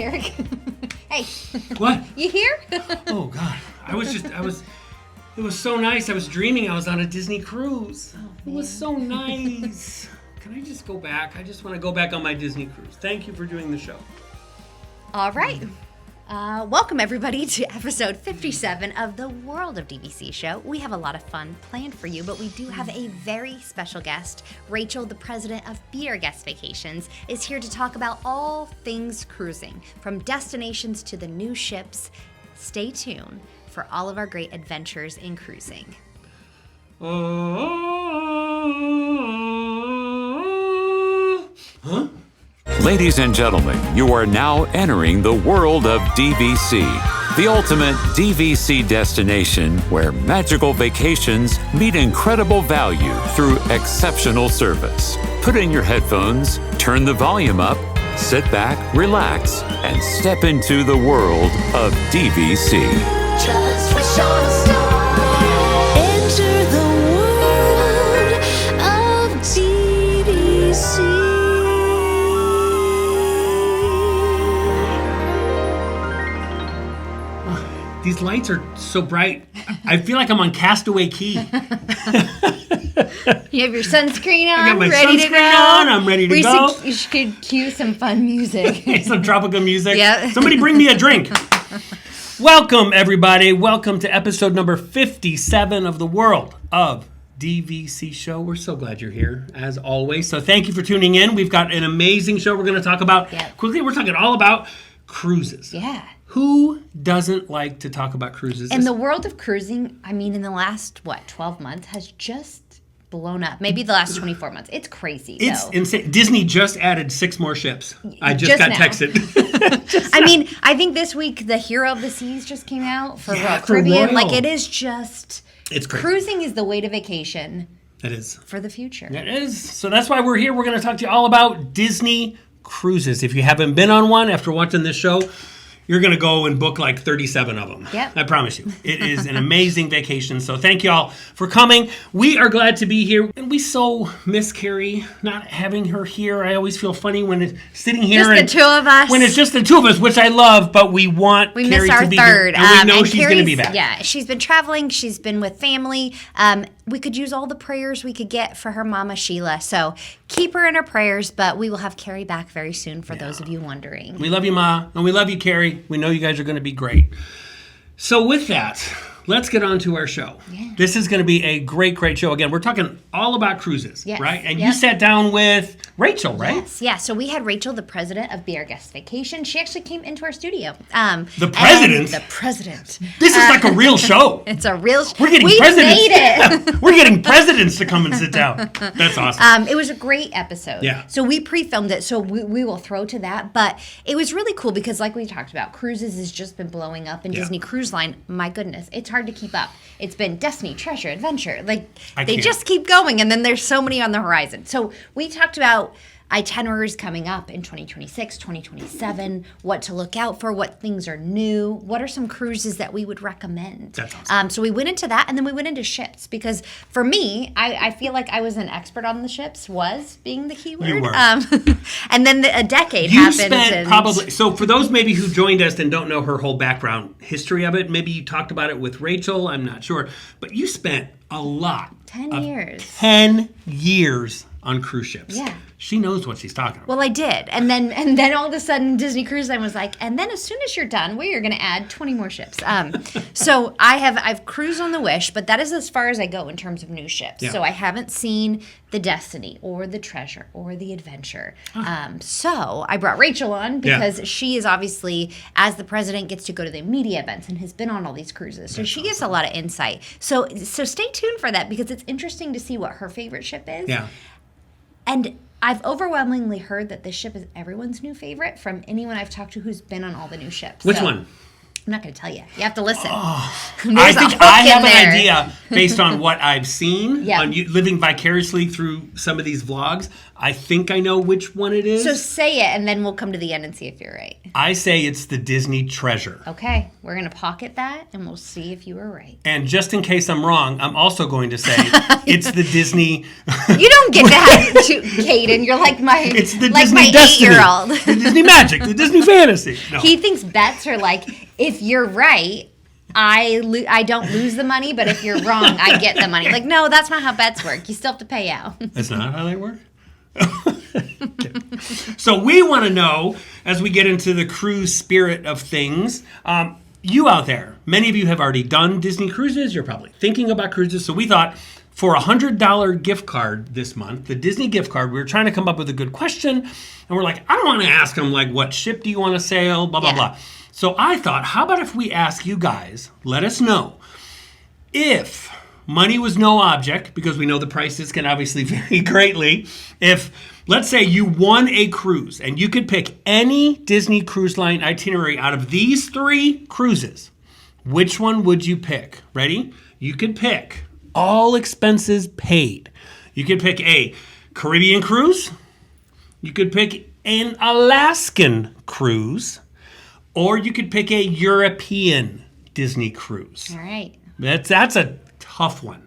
Derek. Hey. What? You here? Oh, God. It was so nice. I was dreaming I was on a Disney cruise. It was so nice. Can I just go back? I just want to go back on my Disney cruise. Thank you for doing the show. All right. Welcome, everybody, to episode 57 of the World of DVC Show. We have a lot of fun planned for you, but we do have a very special guest. Rachel, the president of Be Our Guest Vacations, is here to talk about all things cruising, from destinations to the new ships. Stay tuned for all of our great adventures in cruising. Huh? Ladies and gentlemen, you are now entering the world of DVC, the ultimate DVC destination where magical vacations meet incredible value through exceptional service. Put in your headphones, turn the volume up, sit back, relax, and step into the world of DVC. Just wish on a star. Enter the world of DVC. These lights are so bright. I feel like I'm on Castaway Key. You have your sunscreen on, I got my ready to sunscreen go. on. I'm ready to go. You should cue some fun music. Some tropical music. Yeah. Somebody bring me a drink. Welcome, everybody. Welcome to episode number 57 of the World of DVC Show. We're so glad you're here, as always. So thank you for tuning in. We've got an amazing show we're going to talk about. Yep. Quickly, we're talking all about cruises. Yeah. Who doesn't like to talk about cruises? And the world of cruising, I mean, in the last, 12 months has just blown up. Maybe the last 24 months. It's crazy, It's though. insane. Disney just added 6 more ships. I just got now. texted. I mean, I think this week the Hero of the Seas just came out for Yeah, Royal for Caribbean. Royal. Like, it is just... It's crazy. Cruising is the way to vacation It is. for the future. It is. So that's why we're here. We're going to talk to you all about Disney cruises. If you haven't been on one after watching this show, you're going to go and book like 37 of them. Yep. I promise you. It is an amazing vacation. So thank you all for coming. We are glad to be here. And we so miss Carrie, not having her here. I always feel funny when it's sitting here. Just the two of us. When it's just the two of us, which I love, but we want We Carrie miss our to be third. here. And we know and she's going to be Carrie's- back. Yeah, she's been traveling. She's been with family. We could use all the prayers we could get for her mama, Sheila. So keep her in our prayers, but we will have Carrie back very soon for those of you wondering. We love you, Ma, and we love you, Carrie. We know you guys are going to be great. So with that, let's get on to our show. Yeah. This is going to be a great, great show. Again, we're talking all about cruises, Yes. right? And Yep. you sat down with Rachel, right? Yes, yeah. So we had Rachel, the president of Be Our Guest Vacation. She actually came into our studio. The president? The president. This is like a real show. It's a real... We're getting we presidents. made it. We're getting presidents to come and sit down. That's awesome. It was a great episode. Yeah. So we pre-filmed it, so we will throw to that. But it was really cool because, like we talked about, cruises has just been blowing up, and Yeah. Disney Cruise Line, my goodness, it's hard to keep up. It's been Destiny, Treasure, Adventure. Like, I they can't. just keep going, and then there's so many on the horizon. So we talked about itineraries coming up in 2026, 2027, what to look out for, what things are new, what are some cruises that we would recommend. That's awesome. So we went into that, and then we went into ships, because for me, I feel like I was an expert on the ships, was being the key word. You were. And then a decade You happened. spent and probably, so for those maybe who joined us and don't know her whole background history of it, maybe you talked about it with Rachel, I'm not sure, but you spent a lot 10 of years. 10 years on cruise ships. Yeah. She knows what she's talking about. Well, I did. And then all of a sudden Disney Cruise Line was like, and then as soon as you're done, we are going to add 20 more ships. So I've cruised on the Wish, but that is as far as I go in terms of new ships. Yeah. So I haven't seen the Destiny or the Treasure or the Adventure. So I brought Rachel on because she is obviously, as the president, gets to go to the media events and has been on all these cruises. So she gives a lot of insight. So stay tuned for that, because it's interesting to see what her favorite ship is. Yeah. And I've overwhelmingly heard that this ship is everyone's new favorite from anyone I've talked to who's been on all the new ships. Which So, one? I'm not going to tell you. You have to listen. I There's a think hook I in have an there. idea based on what I've seen Yeah. on you, living vicariously through some of these vlogs. I think I know which one it is. So say it, and then we'll come to the end and see if you're right. I say it's the Disney Treasure. Okay, we're going to pocket that, and we'll see if you were right. And just in case I'm wrong, I'm also going to say it's the Disney. You don't get to have to, Caden. You're like It's the like Disney my Destiny. 8-year-old. The Disney Magic. The Disney Fantasy. No. He thinks bets are like, if you're right, I don't lose the money, but if you're wrong, I get the money. Like, no, that's not how bets work. You still have to pay out. That's not how they work? Okay. So we want to know, as we get into the cruise spirit of things, you out there, many of you have already done Disney cruises. You're probably thinking about cruises. So we thought for a $100 gift card this month, the Disney gift card, we were trying to come up with a good question. And we're like, I don't want to ask them, like, what ship do you want to sail, blah, blah, Yeah. blah. So I thought, how about if we ask you guys, let us know, if money was no object, because we know the prices can obviously vary greatly. If, let's say, you won a cruise and you could pick any Disney Cruise Line itinerary out of these 3 cruises, which one would you pick? Ready? You could pick all expenses paid. You could pick a Caribbean cruise. You could pick an Alaskan cruise. Or you could pick a European Disney cruise. All right. That's a tough one.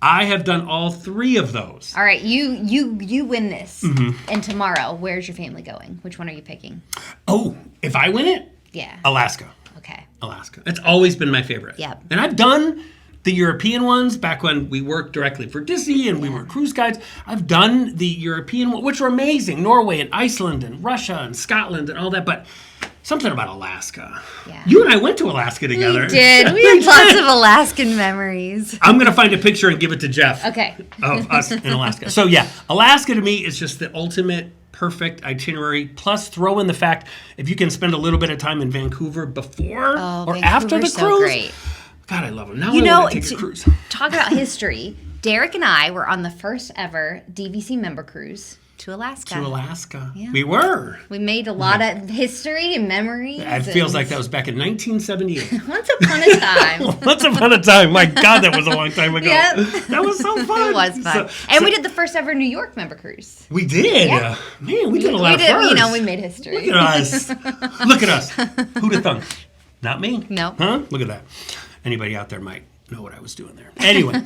I have done all 3 of those. All right, you win this. Mm-hmm. And tomorrow, where's your family going? Which one are you picking? Oh, if I win it, Yeah. Alaska. Okay. Alaska. It's always been my favorite. Yep. And I've done the European ones back when we worked directly for Disney and we were cruise guides. I've done the European one, which were amazing. Norway and Iceland and Russia and Scotland and all that. But something about Alaska. Yeah. You and I went to Alaska together. We did. We had lots of Alaskan memories. I'm going to find a picture and give it to Jeff. Okay. Of us in Alaska. So yeah, Alaska to me is just the ultimate perfect itinerary. Plus throw in the fact if you can spend a little bit of time in Vancouver before or after the Vancouver's cruise. so great. God, I love them. Now You I know, want to take a cruise. talk about history. Derek and I were on the first ever DVC member cruise to Alaska. To Alaska. Yeah. We were. We made a lot of history and memories. It feels like that was back in 1978. Once upon a time. Once upon a time. My God, that was a long time ago. Yep. That was so fun. It was fun. And we did the first ever New York member cruise. We did. Yeah. Man, we did a lot of firsts. You know, we made history. Look at us. Look at us. Who'd have thunk? Not me. No. Huh? Look at that. Anybody out there might know what I was doing there. Anyway,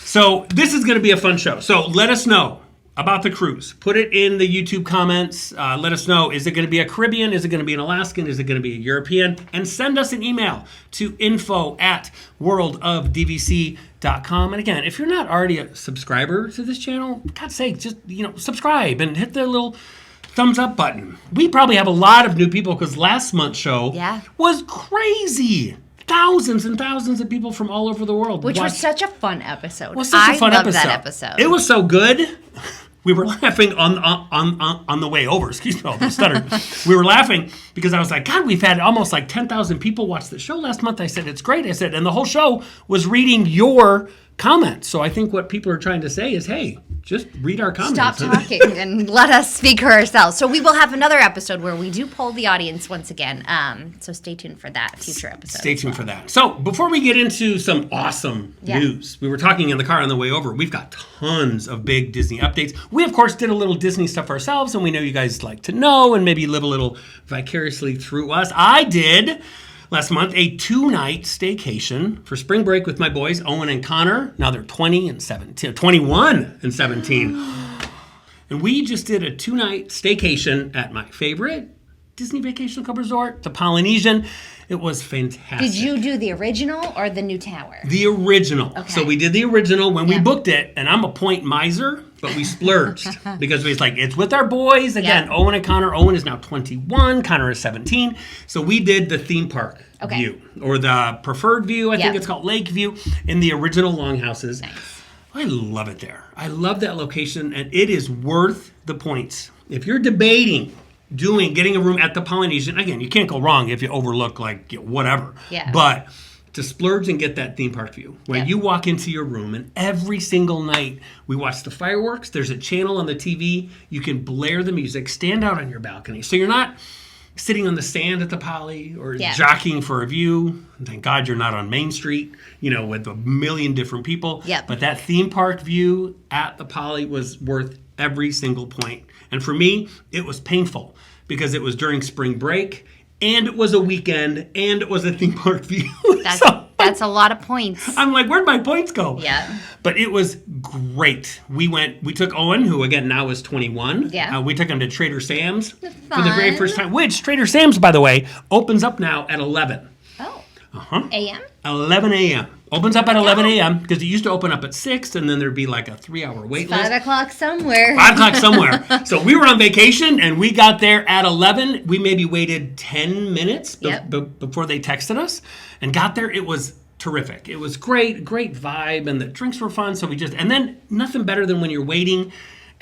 so this is going to be a fun show. So let us know about the cruise. Put it in the YouTube comments. Let us know, is it going to be a Caribbean? Is it going to be an Alaskan? Is it going to be a European? And send us an email to info@worldofdvc.com. And again, if you're not already a subscriber to this channel, God's sake, just subscribe and hit the little thumbs up button. We probably have a lot of new people because last month's show was crazy. Thousands and thousands of people from all over the world. Which was such a fun episode. It was such a fun loved episode. that episode. It was so good. We were laughing on the way over. Excuse me, I stuttered. We were laughing because I was like, God, we've had almost like 10,000 people watch the show last month. I said, it's great. I said, and the whole show was reading your comments. So I think what people are trying to say is, hey, just read our comments. Stop talking and let us speak for ourselves. So we will have another episode where we do poll the audience once again. So stay tuned for that future episode. Stay tuned for that. So before we get into some awesome news, we were talking in the car on the way over. We've got tons of big Disney updates. We, of course, did a little Disney stuff ourselves, and we know you guys like to know and maybe live a little vicariously through us. I did last month a 2-night staycation for spring break with my boys, Owen and Connor. Now they're 21 and 17. And we just did a 2-night staycation at my favorite Disney Vacation Club resort, the Polynesian. It was fantastic. Did you do the original or the new tower? The original. Okay. So we did the original when we booked it, and I'm a point miser, but we splurged because we was like, it's with our boys. Again, Owen and Connor. Owen is now 21. Connor is 17. So we did the theme park view, or the preferred view, I think it's called Lake View, in the original longhouses. Nice. I love it there. I love that location, and it is worth the points. If you're debating getting a room at the Polynesian, again, you can't go wrong if you overlook like whatever. Yeah. But to splurge and get that theme park view, where you walk into your room and every single night we watch the fireworks. There's a channel on the TV. You can blare the music, stand out on your balcony. So you're not sitting on the sand at the Poly or Yeah. jockeying for a view. Thank God you're not on Main Street, with a million different people. Yep. But that theme park view at the Poly was worth every single point. And for me, it was painful because it was during spring break and it was a weekend and it was a theme park view. That's a lot of points. I'm like, where'd my points go? Yeah. But it was great. We took Owen, who again now is 21. Yeah. We took him to Trader Sam's for the Fun. very first time, which Trader Sam's, by the way, opens up now at 11. Oh. Uh-huh. A.M.? 11 a.m. Opens up at 11 a.m. because it used to open up at 6 and then there'd be like a 3-hour wait list. 5 o'clock somewhere. 5 o'clock somewhere. So we were on vacation and we got there at 11. We maybe waited 10 minutes before they texted us and got there. It was terrific. It was great vibe and the drinks were fun. So and then nothing better than when you're waiting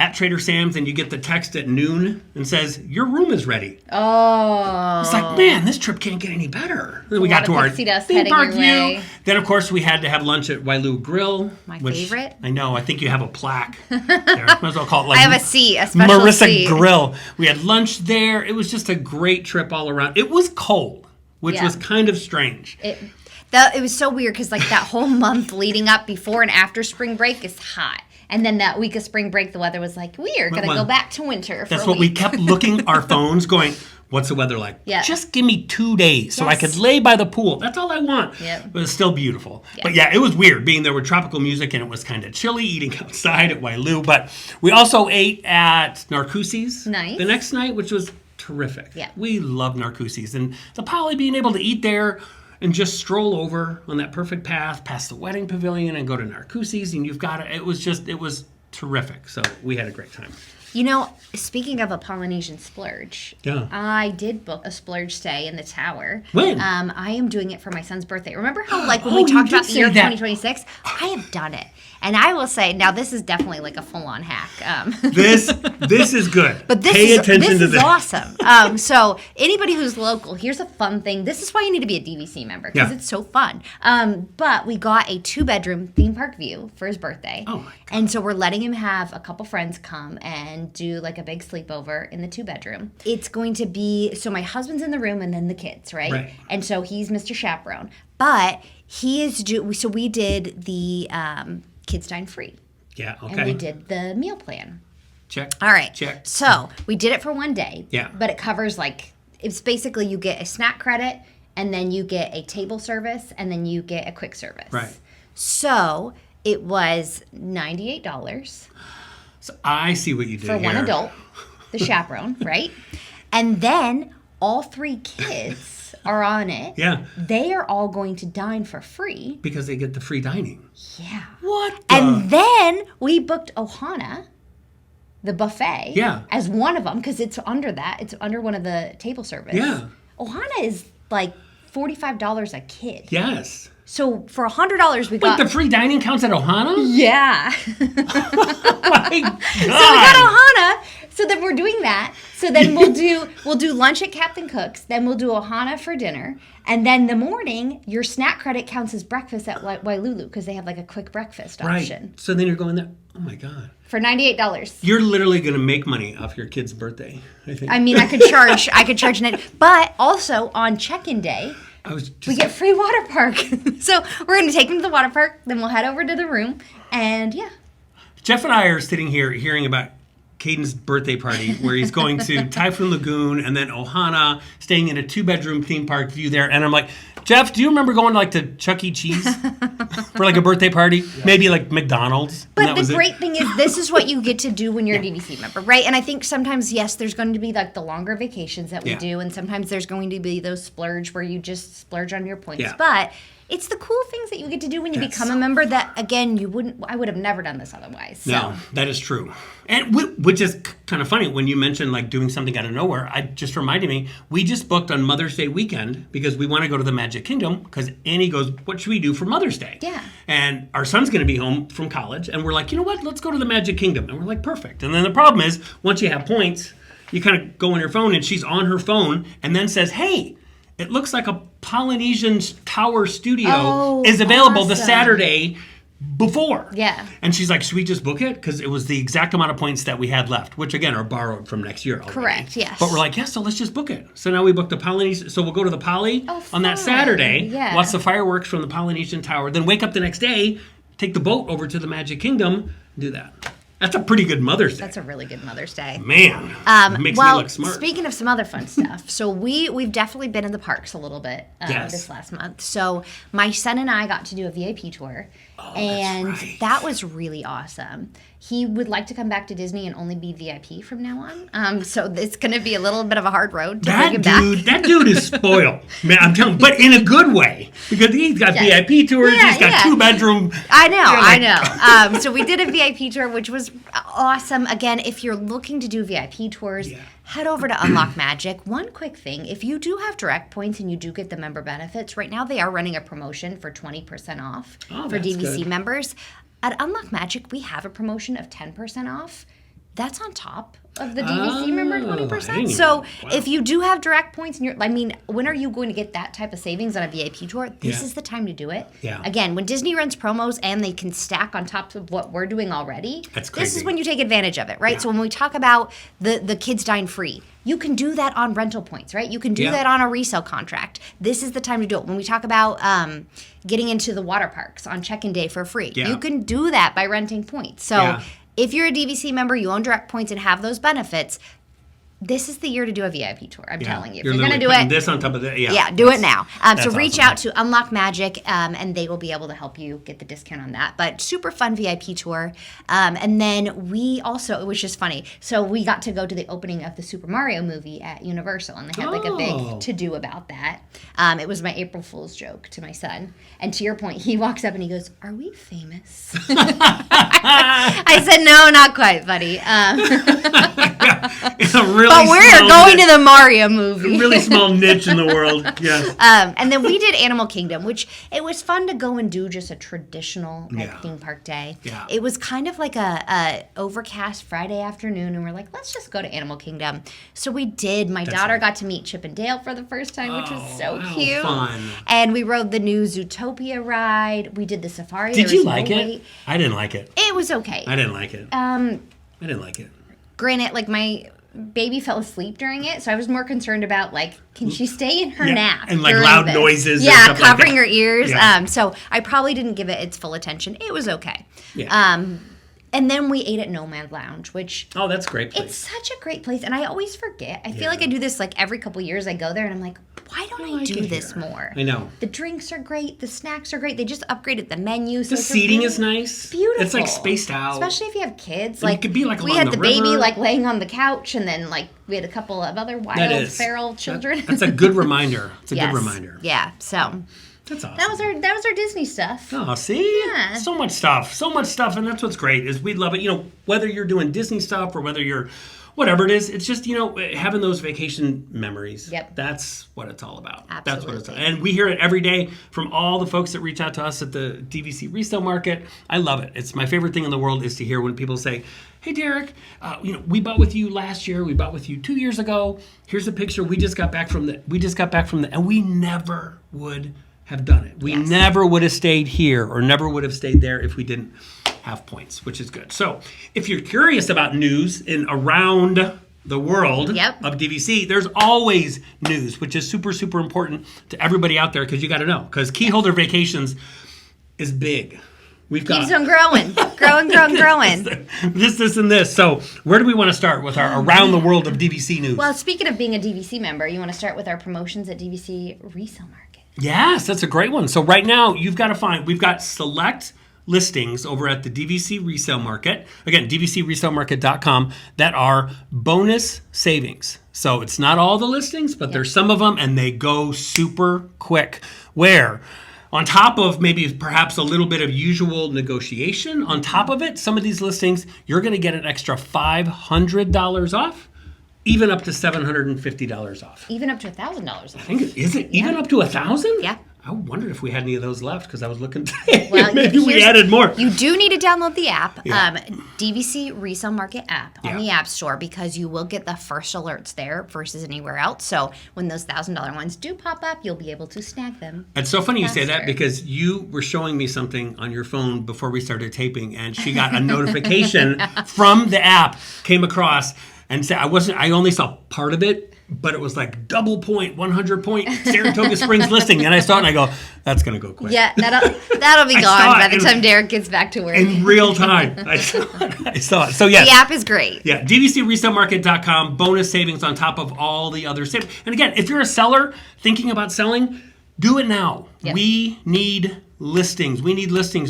at Trader Sam's and you get the text at noon and says, your room is ready. Oh. It's like, man, this trip can't get any better. Then we A got lot to of our pixie dust theme heading park your view. way. Then, of course, we had to have lunch at Wailu Grill. My which favorite. I know. I think you have a plaque there. Might as well call it like I have a seat, a special Marissa seat. Grill. We had lunch there. It was just a great trip all around. It was cold, which Yeah. was kind of strange. It was so weird because like that whole month leading up before and after spring break is hot. And then that week of spring break, the weather was like, we are going to go back to winter for That's a what we week. kept looking our phones going, what's the weather like? Yeah. Just give me 2 days so I Yes. could lay by the pool. That's all I want. Yep. But it's still beautiful. But yeah, it was weird being there with tropical music and it was kind of chilly eating outside at Wailu. But we also ate at Narcoossee's Nice. the next night, which was terrific. Yeah. We love Narcoossee's. And the Poly being able to eat there and just stroll over on that perfect path past the wedding pavilion and go to Narcoossee's and you've got it was terrific. So we had a great time. Speaking of a Polynesian splurge, Yeah. I did book a splurge stay in the tower. When? I am doing it for my son's birthday. Remember how, like, when Oh, we you talked did about the say year of that. 2026? I have done it. And I will say, now this is definitely like a full-on hack. This is good. But Pay attention to is awesome. So anybody who's local, here's a fun thing. This is why you need to be a DVC member because Yeah. it's so fun. But we got a 2-bedroom theme park view for his birthday. Oh my God. And so we're letting him have a couple friends come and do like a big sleepover in the 2-bedroom. It's going to be, so my husband's in the room and then the kids, right? Right. And so he's Mr. Chaperone. But he is so we did the kids dine free. Yeah, okay. And we did the meal plan. Check. All right. Check. So we did it for one day. Yeah. But it covers it's basically you get a snack credit and then you get a table service and then you get a quick service. Right. So it was $98 So I see what you did for here. one adult, the chaperone, right? And then all 3 kids are on it. Yeah. They are all going to dine for free. Because they get the free dining. Yeah. What the? And then we booked Ohana, the buffet, Yeah. as one of them because it's under that. It's under one of the table service. Yeah. Ohana is like $45 a kid. Yes. So for $100 we Wait, got. the free dining counts at Ohana? Yeah. My God. So we got Ohana. So then we're doing that. So then we'll do lunch at Captain Cook's. Then we'll do Ohana for dinner. And then the morning, your snack credit counts as breakfast at Wailulu because they have like a quick breakfast option Right. So then you're going there. Oh my God. for $98. You're literally going to make money off your kid's birthday, I think. I mean, I could charge but also on check-in day, I was just, we get free water park. So we're going to take them to the water park, then we'll head over to the room, and yeah. Jeff and I are sitting here hearing about Caden's birthday party where he's going to Typhoon Lagoon and then Ohana, staying in a 2-bedroom theme park view there. And I'm like, Jeff, do you remember going to like to Chuck E. Cheese for like a birthday party? Yeah. Maybe like McDonald's. But the great thing is this is what you get to do when you're a DVC member, right? And I think sometimes, yes, there's going to be like the longer vacations that we do. And sometimes there's going to be those splurge where you just splurge on your points. Yeah. But it's the cool things that you get to do when you become a member that, again, I would have never done this otherwise. So. No, that is true. And which is kind of funny when you mentioned like doing something out of nowhere. I just reminded me, we just booked on Mother's Day weekend because we want to go to the Magic Kingdom because Annie goes, what should we do for Mother's Day? Yeah. And our son's going to be home from college and we're like, you know what, let's go to the Magic Kingdom. And we're like, perfect. And then the problem is once you have points, you kind of go on your phone and she's on her phone and then says, hey, it looks like a Polynesian tower studio is available this Saturday before. Yeah. And she's like, should we just book it? Because it was the exact amount of points that we had left, which again are borrowed from next year already. Correct, yes. But we're like, so let's just book it. So now we booked the Polynesian. So we'll go to the Poly on that fun. Saturday, Yeah. watch the fireworks from the Polynesian Tower, then wake up the next day, take the boat over to the Magic Kingdom, and do that. That's a pretty good Mother's Day. That's a really good Mother's Day. Man, makes me look smart. Speaking of some other fun stuff, so we've definitely been in the parks a little bit Yes. this last month. So my son and I got to do a VIP tour, and that's right. that was really awesome. He would like to come back to Disney and only be VIP from now on. So it's going to be a little bit of a hard road to bring him back. That dude is spoiled, man. I'm telling you, but in a good way because he's got Yeah. VIP tours. Yeah, he's got yeah. 2-bedroom. I know. So we did a VIP tour, which was awesome. Again, if you're looking to do VIP tours, head over to Unlock Magic. One quick thing, if you do have direct points and you do get the member benefits, right now they are running a promotion for 20% off for that's DVC good. members. At Unlock Magic, we have a promotion of 10% off. That's on top of the DVC member I 20%. didn't So know. Wow. if you do have direct points, and when are you going to get that type of savings on a VIP tour? This Yeah. is the time to do it. Yeah. Again, when Disney runs promos and they can stack on top of what we're doing already, That's this is crazy. when you take advantage of it, right? Yeah. So when we talk about the kids dine free, you can do that on rental points, right? You can do Yeah. that on a resale contract. This is the time to do it. When we talk about getting into the water parks on check-in day for free, Yeah. you can do that by renting points. So Yeah. if you're a DVC member, you own direct points and have those benefits, this is the year to do a VIP tour. I'm telling you. If you're going to do putting it, this on top of that. yeah, do it now. So that's reach awesome. out to Unlock Magic, and they will be able to help you get the discount on that. But super fun VIP tour. And then we also, it was just funny. So we got to go to the opening of the Super Mario movie at Universal, and they had like a Oh. big to-do about that. It was my April Fool's joke to my son. And to your point, he walks up and he goes, "Are we famous?" I said, "No, not quite, buddy." It's a really But we're small going niche- to the Mario movie. a really small niche in the world. Yes. And then we did Animal Kingdom, which it was fun to go and do just a traditional Yeah. theme park day. Yeah. It was kind of like a overcast Friday afternoon, and we're like, let's just go to Animal Kingdom. So we did. My daughter fun. got to meet Chip and Dale for the first time, which was so how cute. fun. And we rode the new Zootopia ride. We did the safari. Did There you was like no it? wait. I didn't like it. It was okay. I didn't like it. I didn't like it. Granted, like my baby fell asleep during it, so I was more concerned about like, can she stay in her nap and, like, during loud this? noises and Yeah, stuff like covering that. her ears. Yeah. So I probably didn't give it its full attention. It was okay. Yeah. And then we ate at Nomad Lounge, which Oh, that's a great place. it's such a great place, and I always forget. I feel like I do this like every couple years. I go there and I'm like, why don't I like do it this here. more? I know. The drinks are great. The snacks are great. They just upgraded the menu. So The it's a seating really- is nice. It's beautiful. It's like spaced out. Especially if you have kids. And you Like could be, like, we along had the the baby river. like laying on the couch, and then like we had a couple of other That wild is. feral children. That's a good reminder. It's a Yes. good reminder. Yeah. So That's awesome. that was our Disney stuff. Oh, see? Yeah. So much stuff, and that's what's great is we love it. You know, whether you're doing Disney stuff or whether you're whatever it is, it's just, you know, having those vacation memories. Yep. That's what it's all about. That's what it's Absolutely. And we hear it every day from all the folks that reach out to us at the DVC resale market. I love it. It's my favorite thing in the world is to hear when people say, "Hey, Derek, you know, we bought with you last year. We bought with you 2 years ago. Here's a picture. We just got back from the, and we never would have done it. We Yes. never would have stayed here or never would have stayed there if we didn't have points, which is good. So if you're curious about news in around the world Yep. of DVC, there's always news, which is super, super important to everybody out there because you got to know. Because Keyholder Vacations is big. We've got Keeps on growing, growing. this, and this. So where do we want to start with our around the world of DVC news? Well, speaking of being a DVC member, you want to start with our promotions at DVC Resale Market. Yes, that's a great one. So right now, we've got select listings over at the DVC Resale Market. Again, dvcresalemarket.com that are bonus savings. So it's not all the listings, but there's some of them, and they go super quick. Where on top of maybe perhaps a little bit of usual negotiation, on top of it, some of these listings, you're going to get an extra $500 off, even up to $750 off. Even up to $1,000 off. Is it even up to 1,000? Yeah. I wondered if we had any of those left because I was looking today. Well, Maybe we added more. You do need to download the app, Yeah. DVC Resale Market app on Yeah. the App Store, because you will get the first alerts there versus anywhere else. So when those $1,000 ones do pop up, you'll be able to snag them. It's so funny you say that faster. because you were showing me something on your phone before we started taping, and she got a notification from the app, came across, and said I only saw part of it, but it was like double point, 100 point Saratoga Springs listing. And I saw it and I go, that's going to go quick. Yeah, that'll be I gone saw by it the in- time Derek gets back to work. In real time. I saw it. So yes. The app is great. Yeah, DVCResaleMarket.com, bonus savings on top of all the other savings. And again, if you're a seller thinking about selling, do it now. Yep. We need listings.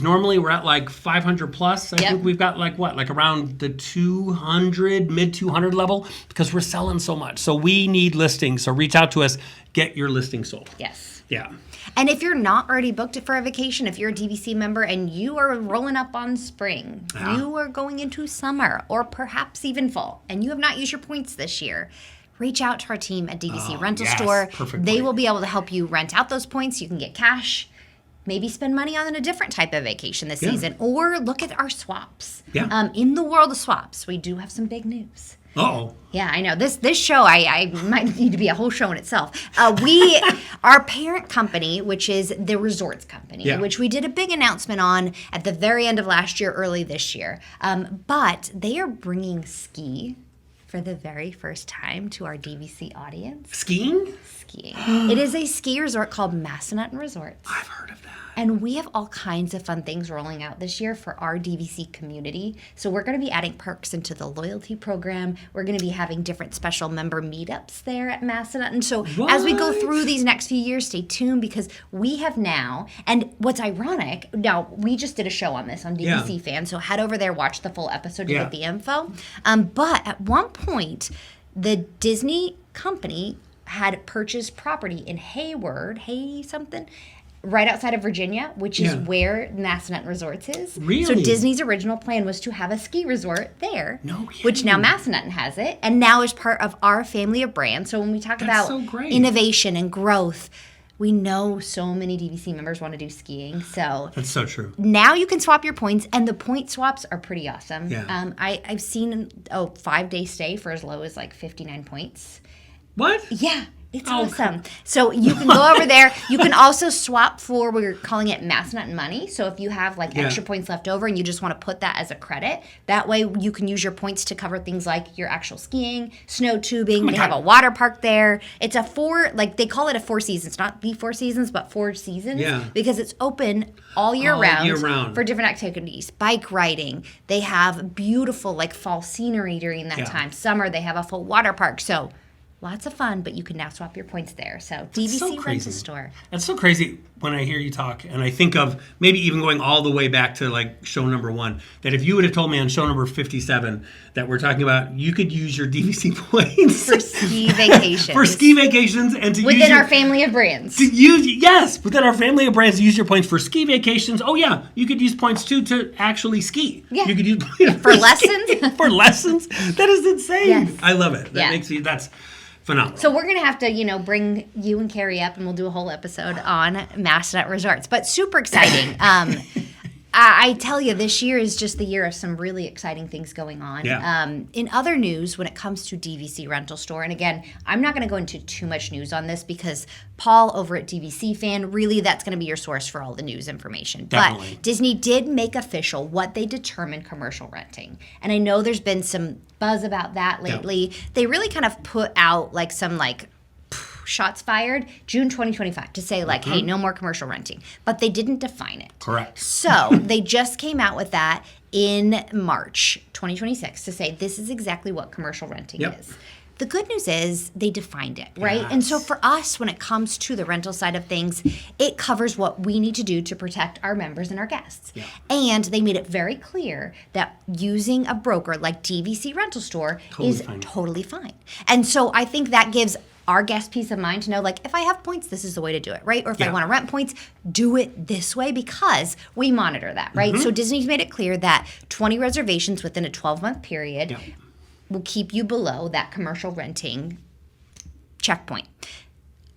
Normally we're at like 500 plus. I Yep. think we've got like around the 200, mid 200 level because we're selling so much. So we need listings. So reach out to us, get your listing sold. Yes. Yeah. And if you're not already booked for a vacation, if you're a DVC member and you are rolling up on spring, you are going into summer or perhaps even fall, and you have not used your points this year, reach out to our team at DVC Rental yes, Store. perfect They point. will be able to help you rent out those points. You can get cash, maybe spend money on a different type of vacation this Yeah. season, or look at our swaps. Yeah. In the world of swaps, we do have some big news. Uh-oh. Yeah, I know. This show, I might need to be a whole show in itself. Our parent company, which is the Resorts Company, Yeah. which we did a big announcement on at the very end of last year, early this year. But they are bringing ski for the very first time to our DVC audience. Skiing? Skiing. It is a ski resort called Massanutten Resorts. I've heard of that. And we have all kinds of fun things rolling out this year for our DVC community. So we're going to be adding perks into the loyalty program. We're going to be having different special member meetups there at Massanutten. So as we go What? through these next few years, stay tuned because we have now, and what's ironic, now we just did a show on this on DVC Yeah. Fan, so head over there, watch the full episode to Yeah. get the info. But at one point, the Disney company had purchased property in Hayward, right outside of Virginia, which is Yeah. where Massanutten Resorts is. So Really? Disney's original plan was to have a ski resort there, No which now kidding. Massanutten has it, and now is part of our family of brands. So when we talk That's about so great. innovation and growth, we know so many DVC members want to do skiing. So That's so true. now you can swap your points, and the point swaps are pretty awesome. Yeah. I've seen 5-day stay for as low as like 59 points. What? Yeah, it's Oh, awesome. So you can go over there. You can also swap for, we're calling it Massanutten money. So if you have like Yeah. extra points left over and you just want to put that as a credit, that way you can use your points to cover things like your actual skiing, snow tubing. my They have God. a water park there. It's a they call it a 4 seasons, not the 4 seasons, but 4 seasons. Yeah. Because it's open all year All round year round. for different activities. Bike riding. They have beautiful like fall scenery during that Yeah. time. Summer, they have a full water park. So lots of fun, but you can now swap your points there. So DVC so Rental crazy. Store. That's so crazy when I hear you talk, and I think of maybe even going all the way back to like show number 1, that if you would have told me on show number 57 that we're talking about you could use your DVC points For ski vacations. for ski vacations and to use Within your, our family of brands. within our family of brands, use your points for ski vacations. Oh yeah, you could use points too to actually ski. Yeah. You could use points For ski- lessons? for lessons. That is insane. Yes. I love it. That Yeah. makes me that's phenomenal. So we're going to have to, bring you and Carrie up and we'll do a whole episode on Massanutten Resorts. But super exciting. I tell you, this year is just the year of some really exciting things going on. Yeah. In other news, when it comes to DVC Rental Store, and again, I'm not going to go into too much news on this because Paul over at DVC Fan, really that's going to be your source for all the news information. Definitely. But Disney did make official what they determine commercial renting. And I know there's been some buzz about that lately. They really kind of put out like some shots fired June 2025 to say like, hey, no more commercial renting. But they didn't define it. Correct. So they just came out with that in March 2026 to say this is exactly what commercial renting Yep. is. The good news is they defined it, right? And so Yes. for us, when it comes to the rental side of things, it covers what we need to do to protect our members and our guests. Yeah. And they made it very clear that using a broker like DVC Rental Store Totally is fine. totally fine. And so I think that gives our guest peace of mind to know, like, if I have points, this is the way to do it, right? Or if I Yeah. want to rent points, do it this way because we monitor that, right? Mm-hmm. So Disney's made it clear that 20 reservations within a 12-month period Yeah. will keep you below that commercial renting checkpoint.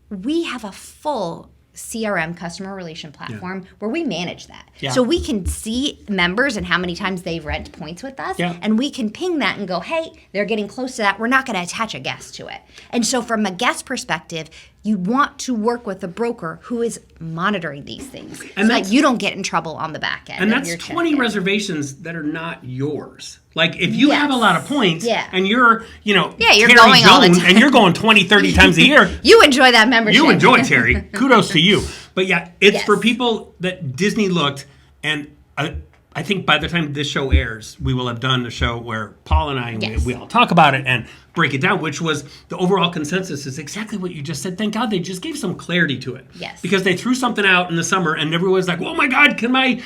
We have a full CRM, customer relation platform, where we manage that. Yeah. So we can see members and how many times they rent points with us, and we can ping that and go, hey, they're getting close to that. We're not going to attach a guest to it. And so from a guest perspective, you want to work with a broker who is monitoring these things, and so that you don't get in trouble on the back end. And that's 20 reservations that are not yours. Like if you have a lot of points and you're, you're Terry going all the time. and you're going 20, 30 times a year. You enjoy that membership. You enjoy it, Terry. Kudos to you. But it's for people that Disney looked, and I think by the time this show airs, we will have done a show where Paul and I, we all talk about it and break it down, which was the overall consensus is exactly what you just said. Thank God they just gave some clarity to it. Yes. Because they threw something out in the summer and everyone's like, oh my God, can my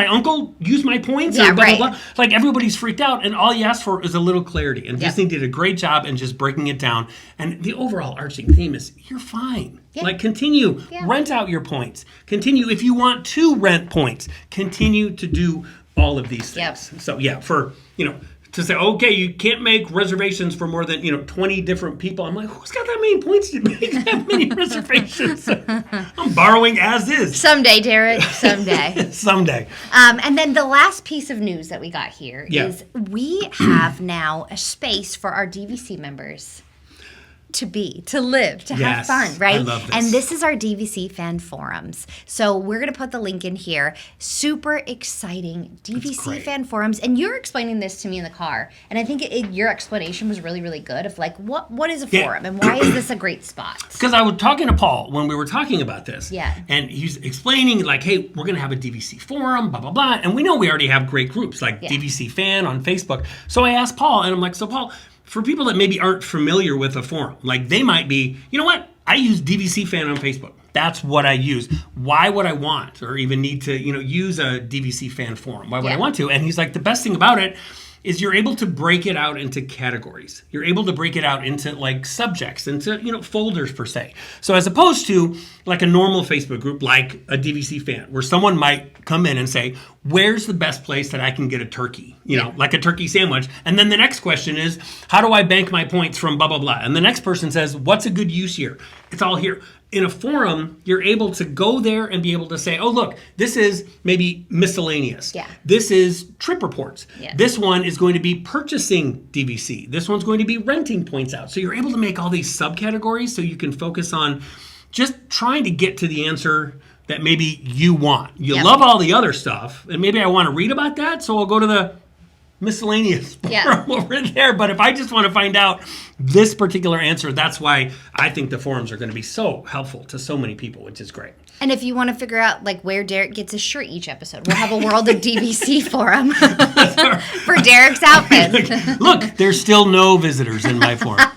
uncle use my points? Yeah, or blah, right. blah, blah. Like everybody's freaked out, and all you ask for is a little clarity. And Disney did a great job in just breaking it down. And the overall arching theme is you're fine. Yeah. Like continue, rent out your points. Continue, if you want to rent points, continue to do all of these things. Yep. So for, to say, okay, you can't make reservations for more than, 20 different people. I'm like, who's got that many points to make that many reservations? I'm borrowing as is. Someday, Derek, someday. Someday. And then the last piece of news that we got here is we have now a space for our DVC members to live, to have fun, right? I love this. And this is our DVC Fan Forums. So we're going to put the link in here. Super exciting DVC Fan Forums. And you're explaining this to me in the car. And I think your explanation was really, really good of like, what is a forum and why is this a great spot? Because I was talking to Paul when we were talking about this. Yeah. And he's explaining like, hey, we're going to have a DVC forum, blah, blah, blah. And we know we already have great groups like DVC Fan on Facebook. So I asked Paul, and I'm like, so Paul, for people that maybe aren't familiar with a forum, like they might be, you know what? I use DVC Fan on Facebook. That's what I use. Why would I want or even need to, use a DVC Fan forum? Why would I want to? And he's like, the best thing about it is you're able to break it out into categories. You're able to break it out into like subjects, into, folders per se. So as opposed to like a normal Facebook group, like a DVC Fan, where someone might come in and say, where's the best place that I can get a turkey? Like a turkey sandwich. And then the next question is, how do I bank my points from blah, blah, blah? And the next person says, what's a good use here? It's all here. In a forum, you're able to go there and be able to say, oh, look, this is maybe miscellaneous. Yeah. This is trip reports. Yeah. This one is going to be purchasing DVC. This one's going to be renting points out. So you're able to make all these subcategories so you can focus on just trying to get to the answer that maybe you want. You love all the other stuff, and maybe I want to read about that, so I'll go to the miscellaneous forum over there. But if I just want to find out this particular answer, that's why I think the forums are going to be so helpful to so many people, which is great. And if you want to figure out like where Derek gets his shirt each episode, we'll have a World of DVC forum for Derek's outfit. Look, there's still no visitors in my forum.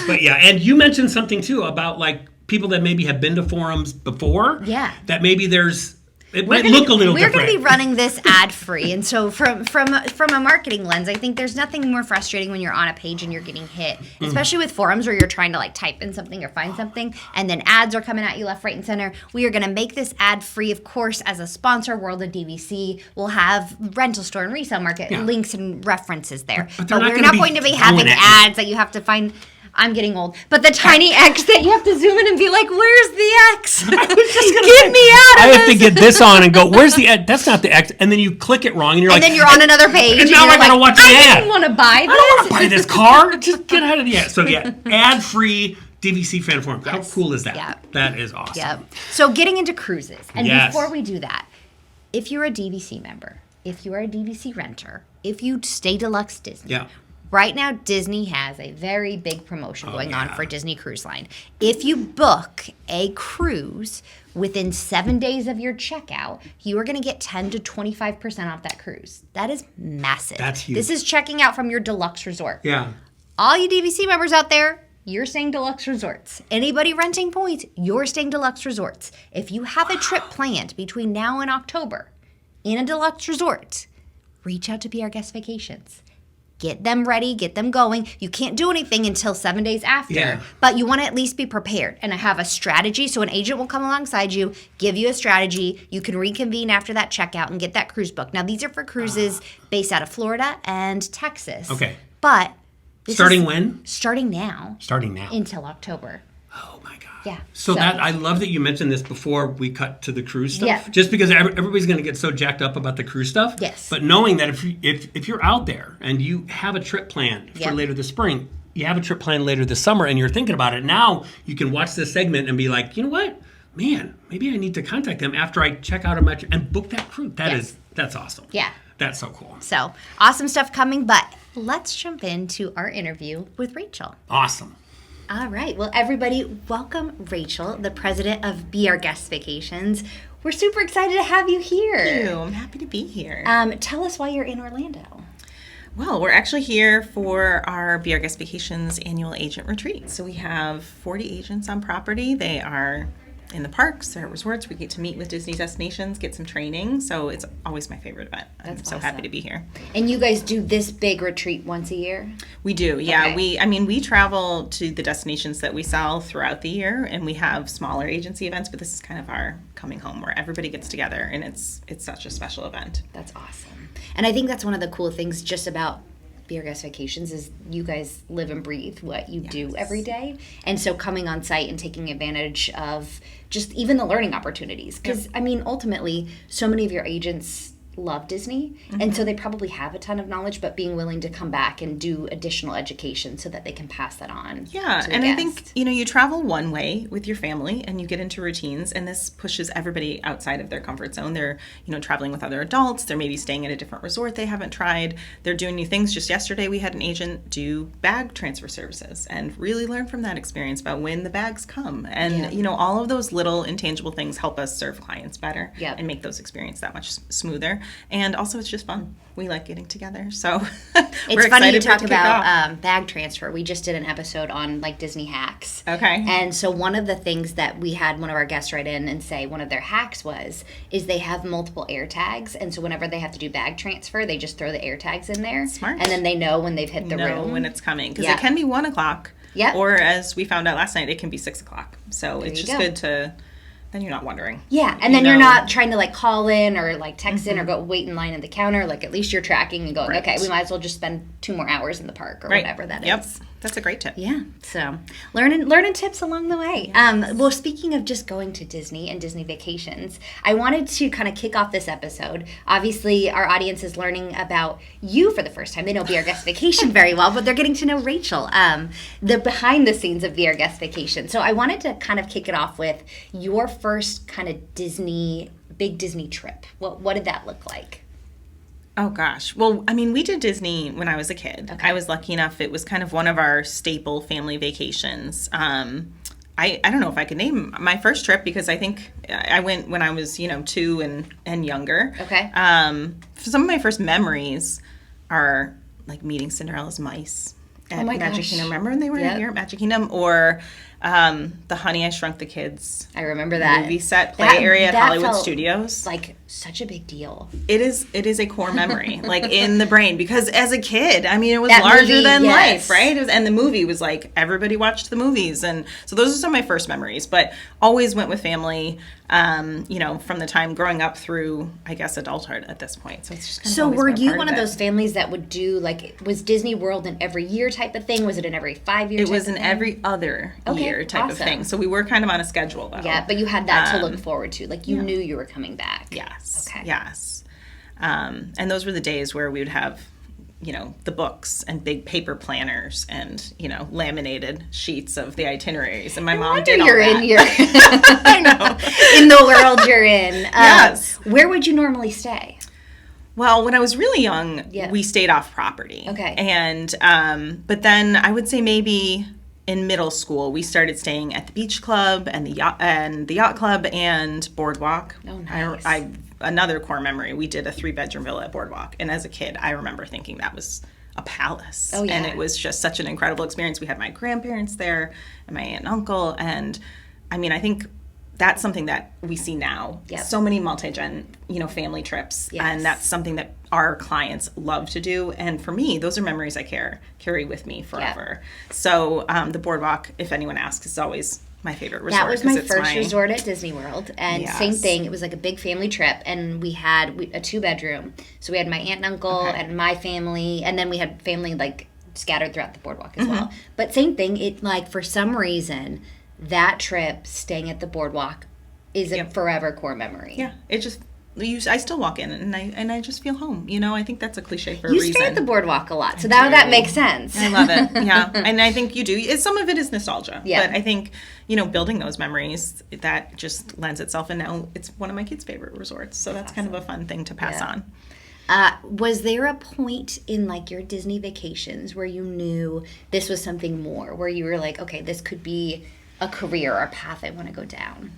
But and you mentioned something too about like people that maybe have been to forums before. Yeah. That maybe it might look a little different. We're going to be running this ad-free. And so from a marketing lens, I think there's nothing more frustrating when you're on a page and you're getting hit, especially with forums where you're trying to like type in something or find something, and then ads are coming at you left, right, and center. We are going to make this ad-free, of course, as a sponsor, World of DVC. We'll have rental store and resale market links and references there. But we're not going to be having ads that you have to find. I'm getting old. But the tiny X that you have to zoom in and be like, where's the X? Get me out of this. I have to get this on and go, where's the X? That's not the X. And then you click it wrong. And you're like. And then you're on another page. And now I got to watch the ad. I didn't want to buy this. I don't want to buy this car. Just get out of the ad. So ad-free DVC Fan Forum. How cool is that? Yep. That is awesome. Yep. So getting into cruises. And before we do that, if you're a DVC member, if you are a DVC renter, if you stay deluxe Disney. Yeah. Right now, Disney has a very big promotion going on for Disney Cruise Line. If you book a cruise within 7 days of your checkout, you are going to get 10 to 25% off that cruise. That is massive. That's huge. This is checking out from your deluxe resort. Yeah. All you DVC members out there, you're staying deluxe resorts. Anybody renting points, you're staying deluxe resorts. If you have a trip planned between now and October in a deluxe resort, reach out to Be Our Guest Vacations. Get them ready, get them going. You can't do anything until 7 days after, but you want to at least be prepared and have a strategy. So an agent will come alongside you, give you a strategy. You can reconvene after that checkout and get that cruise booked. Now, these are for cruises based out of Florida and Texas. Okay. But starting when? Starting now. Starting now. Until October. Oh my God. Yeah. So that I love that you mentioned this before we cut to the cruise stuff. Yeah. Just because everybody's going to get so jacked up about the cruise stuff. Yes. But knowing that if you're out there and you have a trip planned for later this spring, you have a trip planned later this summer, and you're thinking about it now, you can watch this segment and be like, you know what, man, maybe I need to contact them after I check out a match and book that cruise. That's awesome. Yeah. That's so cool. So awesome stuff coming, but let's jump into our interview with Rachel. Awesome. All right. Well, everybody, welcome Rachel, the president of Be Our Guest Vacations. We're super excited to have you here. Thank you. I'm happy to be here. Tell us why you're in Orlando. Well, we're actually here for our Be Our Guest Vacations annual agent retreat. So we have 40 agents on property. They are in the parks, they're at resorts. We get to meet with Disney destinations, get some training. So it's always my favorite event. I'm so happy to be here. And you guys do this big retreat once a year? We do, yeah. Okay. We travel to the destinations that we sell throughout the year, and we have smaller agency events, but this is kind of our coming home where everybody gets together, and it's such a special event. That's awesome. And I think that's one of the cool things just about Be Our Guest Vacations is you guys live and breathe what you do every day. And so coming on site and taking advantage of just even the learning opportunities. Because, I mean, ultimately, so many of your agents love Disney, and so they probably have a ton of knowledge, but being willing to come back and do additional education so that they can pass that on. Yeah, to the and guest. I think, you travel one way with your family and you get into routines, and this pushes everybody outside of their comfort zone. They're, traveling with other adults. They're maybe staying at a different resort they haven't tried. They're doing new things. Just yesterday, we had an agent do bag transfer services and really learn from that experience about when the bags come. And, all of those little intangible things help us serve clients better and make those experiences that much smoother. And also, it's just fun. We like getting together. So it's funny you talk about bag transfer. We just did an episode on Disney hacks. Okay. And so one of the things that we had one of our guests write in and say one of their hacks is they have multiple air tags. And so whenever they have to do bag transfer, they just throw the air tags in there. Smart. And then they know when they've hit the room. When it's coming. Because it can be 1 o'clock. Yeah. Or as we found out last night, it can be 6 o'clock. So it's just good to... Then you're not wondering. Yeah, and then you're not trying to call in or text in or go wait in line at the counter. At least you're tracking and going, okay, we might as well just spend 2 more hours in the park or whatever that is. Yep, that's a great tip. Yeah, so learning tips along the way. Yes. Well, speaking of just going to Disney and Disney vacations, I wanted to kind of kick off this episode. Obviously, our audience is learning about you for the first time. They know Be Our Guest Vacation very well, but they're getting to know Rachel, the behind the scenes of Be Our Guest Vacation. So I wanted to kind of kick it off with your first kind of big Disney trip. What did that look like? Oh, gosh. Well, we did Disney when I was a kid. Okay. I was lucky enough. It was kind of one of our staple family vacations. I don't know if I could name my first trip because I think I went when I was, 2 and younger. Okay. Some of my first memories are meeting Cinderella's mice at Magic Kingdom. Remember when they were here at Magic Kingdom? Or the Honey, I Shrunk the Kids. I remember that. Movie set play area at Hollywood Studios. Such a big deal. It is a core memory, in the brain, because as a kid, it was larger than life, right? And the movie was everybody watched the movies. And so those are some of my first memories, but always went with family, from the time growing up through, I guess, adulthood at this point. So it's just kind of So were you one of those families that would do, was Disney World an every year type of thing? Was it an every 5 year It was an every other year type of thing. So we were kind of on a schedule, though. Yeah, but you had that to look forward to. You knew you were coming back. Yes. Okay. Yes. And those were the days where we would have, the books and big paper planners and, laminated sheets of the itineraries. And my mom did all that. I know. In the world you're in. Yes. Where would you normally stay? Well, when I was really young, we stayed off property. Okay. And, but then I would say maybe in middle school, we started staying at the beach club and the yacht club and Boardwalk. Oh, nice. Another core memory, we did a 3-bedroom villa at Boardwalk. And as a kid, I remember thinking that was a palace. Oh, yeah. And it was just such an incredible experience. We had my grandparents there and my aunt and uncle. And I think that's something that we see now. Yep. So many multi-gen, family trips. Yes. And that's something that our clients love to do. And for me, those are memories I carry with me forever. Yep. So the Boardwalk, if anyone asks, is always my favorite resort. That was my first resort at Disney World. And Yes. same thing, it was a big family trip. And we had a 2-bedroom. So we had my aunt and uncle and my family. And then we had family scattered throughout the Boardwalk as well. But same thing, it for some reason... that trip, staying at the boardwalk, is a forever core memory. Yeah, it just, I still walk in and I just feel home. You know, I think that's a cliche for a You reason. stay at the boardwalk a lot, so now that makes sense. I love it. Yeah. And I think you do. Some of it is nostalgia. Yeah. But I think, you know, building those memories, that just lends itself. And now it's one of my kids' favorite resorts. So that's kind of a fun thing to pass on. Was there a point in like your Disney vacations where you knew this was something more, where you were like, okay, this could be a career or a path I want to go down?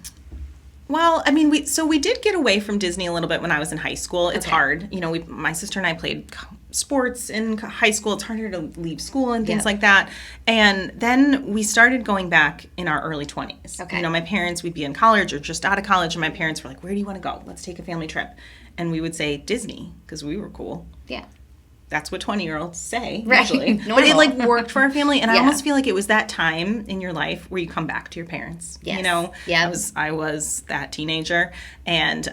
Well, I mean, we did get away from Disney a little bit when I was in high school. It's hard. You know, my sister and I played sports in high school. It's harder to leave school and things like that. And then we started going back in our early 20s. Okay. You know, my parents, we'd be in college or just out of college, and my parents were like, where do you want to go? Let's take a family trip. And we would say Disney, because we were cool. Yeah. That's what 20-years say, Right. usually. But Normal. it, like, worked for our family. And I Yeah. almost feel like it was that time in your life where you come back to your parents. Yes. You know? Yeah. I was that teenager. And,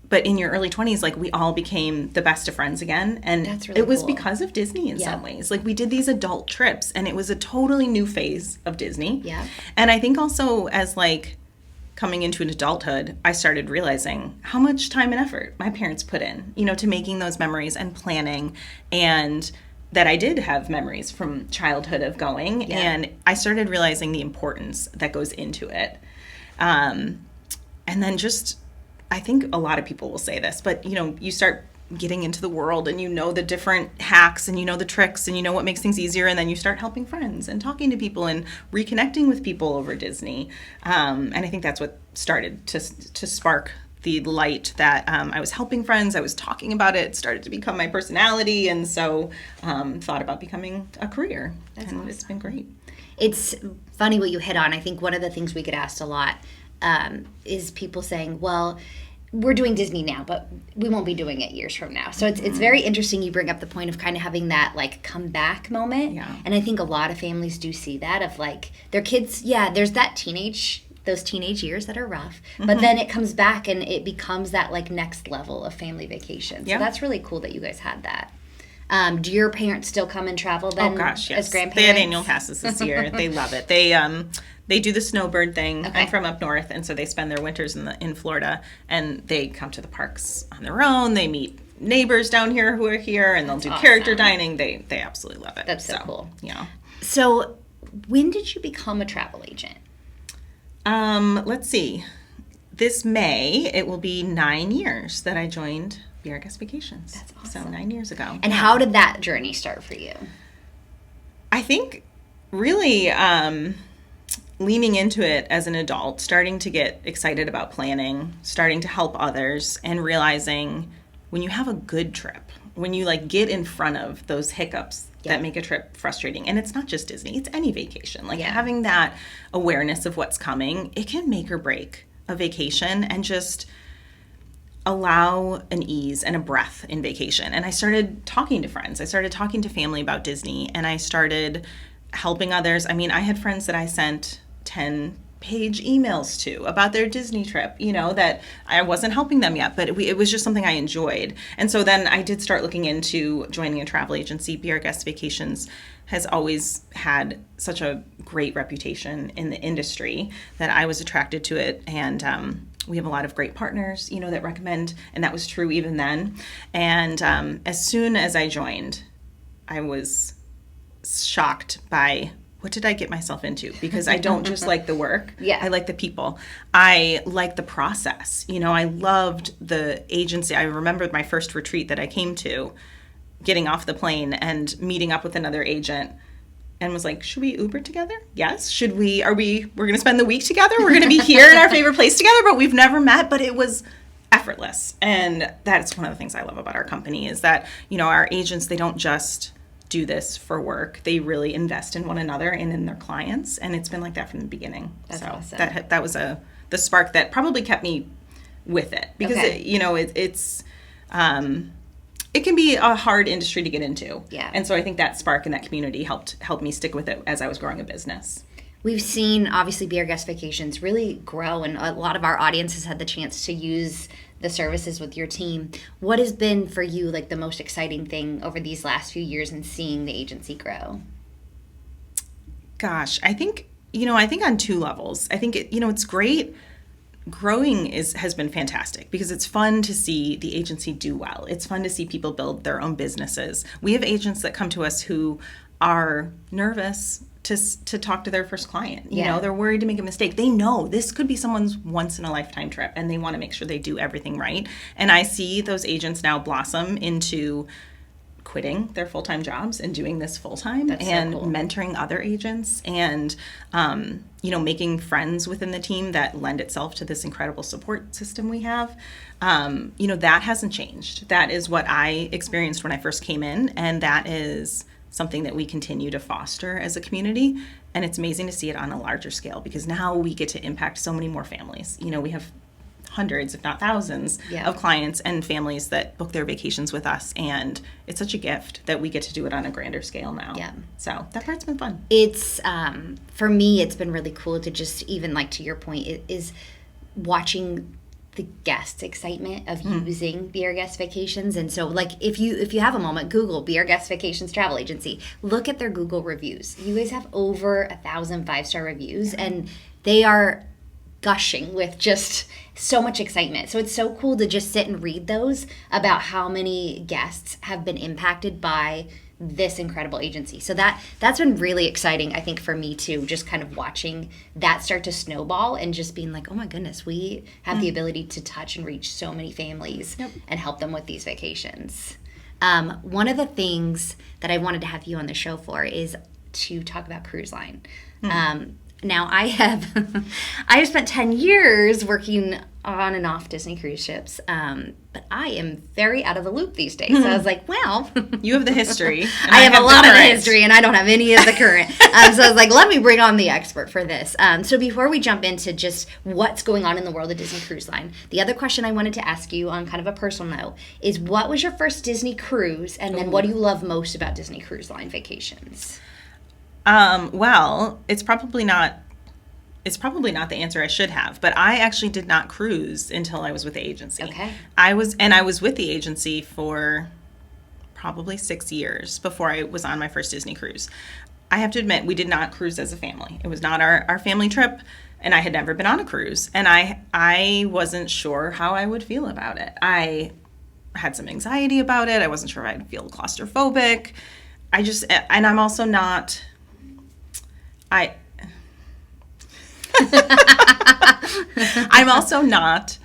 but in your early 20s, like, we all became the best of friends again. And That's really it was cool. because of Disney in Yeah. some ways. Like, we did these adult trips, and it was a totally new phase of Disney. Yeah. And I think also as, like, coming into an adulthood, I started realizing how much time and effort my parents put in, you know, to making those memories and planning, and that I did have memories from childhood of going. Yeah. And I started realizing the importance that goes into it. And then just, I think a lot of people will say this, but, you know, you start getting into the world and you know the different hacks and you know the tricks and you know what makes things easier, and then you start helping friends and talking to people and reconnecting with people over Disney. And I think that's what started to spark the light that I was helping friends, I was talking about it started to become my personality, and so thought about becoming a career. That's and awesome. It's been great. It's funny what you hit on. I think one of the things we get asked a lot is people saying, well, we're doing Disney now, but we won't be doing it years from now. So it's very interesting you bring up the point of kind of having that like comeback moment. Yeah. And I think a lot of families do see that of like their kids, there's those teenage years that are rough, but then it comes back and it becomes that like next level of family vacation. So Yeah. that's really cool that you guys had that. Do your parents still come and travel then Oh gosh, yes. as grandparents? They had annual passes this year. They love it. They do the snowbird thing. Okay. I'm from up north, and so they spend their winters in Florida, and they come to the parks on their own. They meet neighbors down here who are here, and they'll do character awesome. dining. They absolutely love it. That's so cool. Yeah. So when did you become a travel agent? Let's see. This May, it will be 9 years that I joined BRGS Vacations. That's awesome. So 9 years ago. And how did that journey start for you? I think really leaning into it as an adult, starting to get excited about planning, starting to help others, and realizing when you have a good trip, when you like get in front of those hiccups that make a trip frustrating, and it's not just Disney, it's any vacation, like having that awareness of what's coming, it can make or break a vacation and just allow an ease and a breath in vacation. And I started talking to friends. I started talking to family about Disney, and I started helping others. I mean, I had friends that I sent 10-page emails to about their Disney trip, you know, that I wasn't helping them yet, but it was just something I enjoyed. And so then I did start looking into joining a travel agency. BRGS Vacations has always had such a great reputation in the industry that I was attracted to it. And we have a lot of great partners, you know, that recommend, and that was true even then. And as soon as I joined, I was shocked by what did I get myself into? Because I don't just like the work. Yeah. I like the people. I like the process. You know, I loved the agency. I remembered my first retreat that I came to, getting off the plane and meeting up with another agent, and was like, should we Uber together? Yes. We're going to spend the week together. We're going to be here in our favorite place together, but we've never met, but it was effortless. And that's one of the things I love about our company is that, you know, our agents, they don't just do this for work. They really invest in one another and in their clients. And it's been like that from the beginning. That's so awesome. that was the spark that probably kept me with it, because Okay. it can be a hard industry to get into. Yeah. And so I think that spark and that community helped me stick with it as I was growing a business. We've seen, obviously, BRGS Vacations really grow, and a lot of our audience has had the chance to use the services with your team. What has been, for you, like the most exciting thing over these last few years in seeing the agency grow? Gosh, I think I think on two levels. I think it's great. Growing has been fantastic because it's fun to see the agency do well. It's fun to see people build their own businesses. We have agents that come to us who are nervous to talk to their first client. You know, they're worried to make a mistake. They know this could be someone's once in a lifetime trip, and they want to make sure they do everything right. And I see those agents now blossom into quitting their full-time jobs and doing this full-time and mentoring other agents and making friends within the team that lend itself to this incredible support system we have. That hasn't changed. That is what I experienced when I first came in, and that is something that we continue to foster as a community. And it's amazing to see it on a larger scale because now we get to impact so many more families. We have hundreds, if not thousands, of clients and families that book their vacations with us. And it's such a gift that we get to do it on a grander scale now. Yeah. So that part's been fun. It's, for me, it's been really cool to just, even like to your point, is watching the guests' excitement of using Be Our Guest Vacations. And so, like, if you have a moment, Google Be Our Guest Vacations Travel Agency. Look at their Google reviews. You guys have over 1,000 5-star reviews, and they are gushing with just so much excitement. So it's so cool to just sit and read those about how many guests have been impacted by this incredible agency. So that's been really exciting, I think, for me too, just kind of watching that start to snowball and just being like, oh my goodness, we have the ability to touch and reach so many families and help them with these vacations. One of the things that I wanted to have you on the show for is to talk about cruise line. Now, I have spent 10 years working on and off Disney cruise ships, but I am very out of the loop these days. So I was like, well. You have the history. I have a lot of the history, and I don't have any of the current. So I was like, let me bring on the expert for this. So before we jump into just what's going on in the world of Disney Cruise Line, the other question I wanted to ask you on kind of a personal note is, what was your first Disney cruise, and then what do you love most about Disney Cruise Line vacations? Well, it's probably not the answer I should have, but I actually did not cruise until I was with the agency. Okay. I was with the agency for probably 6 years before I was on my first Disney cruise. I have to admit, we did not cruise as a family. It was not our family trip, and I had never been on a cruise, and I wasn't sure how I would feel about it. I had some anxiety about it. I wasn't sure if I'd feel claustrophobic. And I'm also not, I'm also not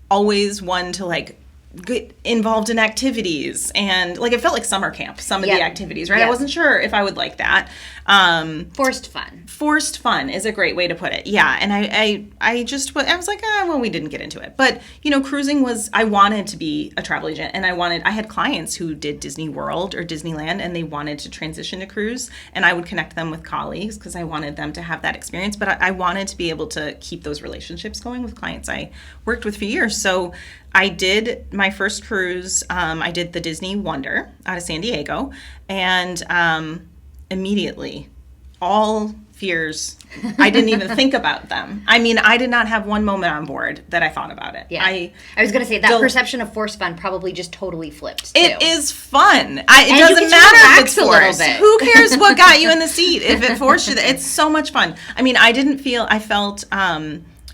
always one to like get involved in activities, and like it felt like summer camp, some of the activities, right? I wasn't sure if I would like that. Forced fun. Forced fun is a great way to put it. Yeah. And I was like, well, we didn't get into it. But, cruising I wanted to be a travel agent, and I had clients who did Disney World or Disneyland, and they wanted to transition to cruise, and I would connect them with colleagues because I wanted them to have that experience. But I wanted to be able to keep those relationships going with clients I worked with for years. So I did my first cruise. I did the Disney Wonder out of San Diego, and immediately all fears, I didn't even think about them. I mean, I did not have one moment on board that I thought about it. Yeah. I was going to say that perception of forced fun probably just totally flipped too. It is fun. It doesn't matter if it's forced. Who cares what got you in the seat if it forced you? It's so much fun. I mean,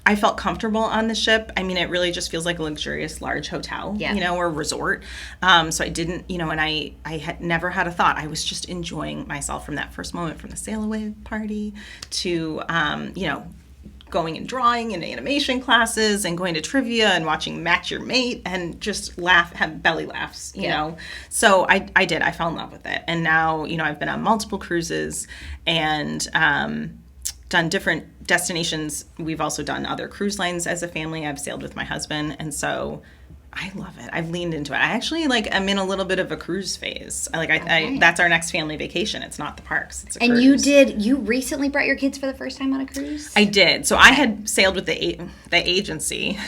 I felt comfortable on the ship. I mean, it really just feels like a luxurious large hotel, or resort. So I didn't, and I had never had a thought. I was just enjoying myself from that first moment, from the sail away party to, going and drawing and animation classes and going to trivia and watching Match Your Mate and just have belly laughs, you know. So I did. I fell in love with it. And now, I've been on multiple cruises and done different destinations. We've also done other cruise lines as a family. I've sailed with my husband, and so I love it. I've leaned into it. I actually I'm in a little bit of a cruise phase. I that's our next family vacation. It's not the parks. It's a cruise. You recently brought your kids for the first time on a cruise? I did. So I had sailed with the agency.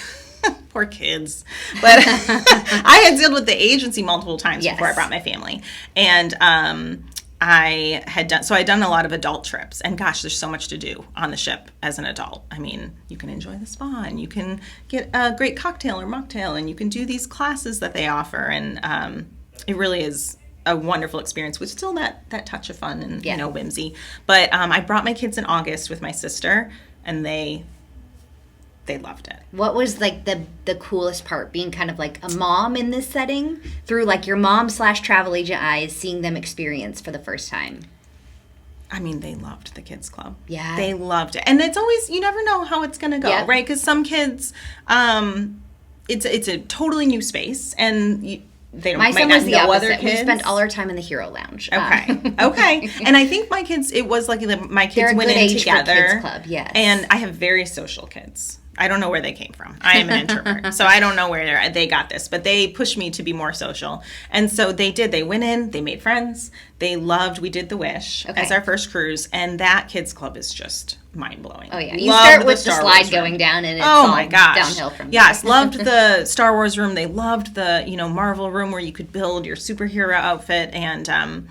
Poor kids. But I had sailed with the agency multiple times before I brought my family. And I'd done a lot of adult trips, and gosh, there's so much to do on the ship as an adult. I mean, you can enjoy the spa, and you can get a great cocktail or mocktail, and you can do these classes that they offer, and it really is a wonderful experience with still that touch of fun and, Yeah. whimsy. But I brought my kids in August with my sister, and they loved it. What was like the coolest part, being kind of like a mom in this setting through like your mom/travel agent eyes, seeing them experience for the first time? I mean, they loved the kids club. Yeah. They loved it. And it's always, you never know how it's going to go, Yep. right? Because some kids, it's a totally new space, and they don't My might son not was the know opposite. other kids. We spent all our time in the Hero Lounge. Okay. Okay. And I think my kids, it was like my They're kids a went good in age for together. kids club, yes. And I have very social kids. I don't know where they came from. I am an introvert, so I don't know where they got this, but they pushed me to be more social. And so they did. They went in, they made friends. They loved, we did the Wish Okay. as our first cruise, and that kids club is just mind-blowing. Oh yeah, you Loved start with the Star slide Wars room. going down, and it's Oh all my gosh. downhill from there. Yes, loved the Star Wars room. They loved the, Marvel room where you could build your superhero outfit, and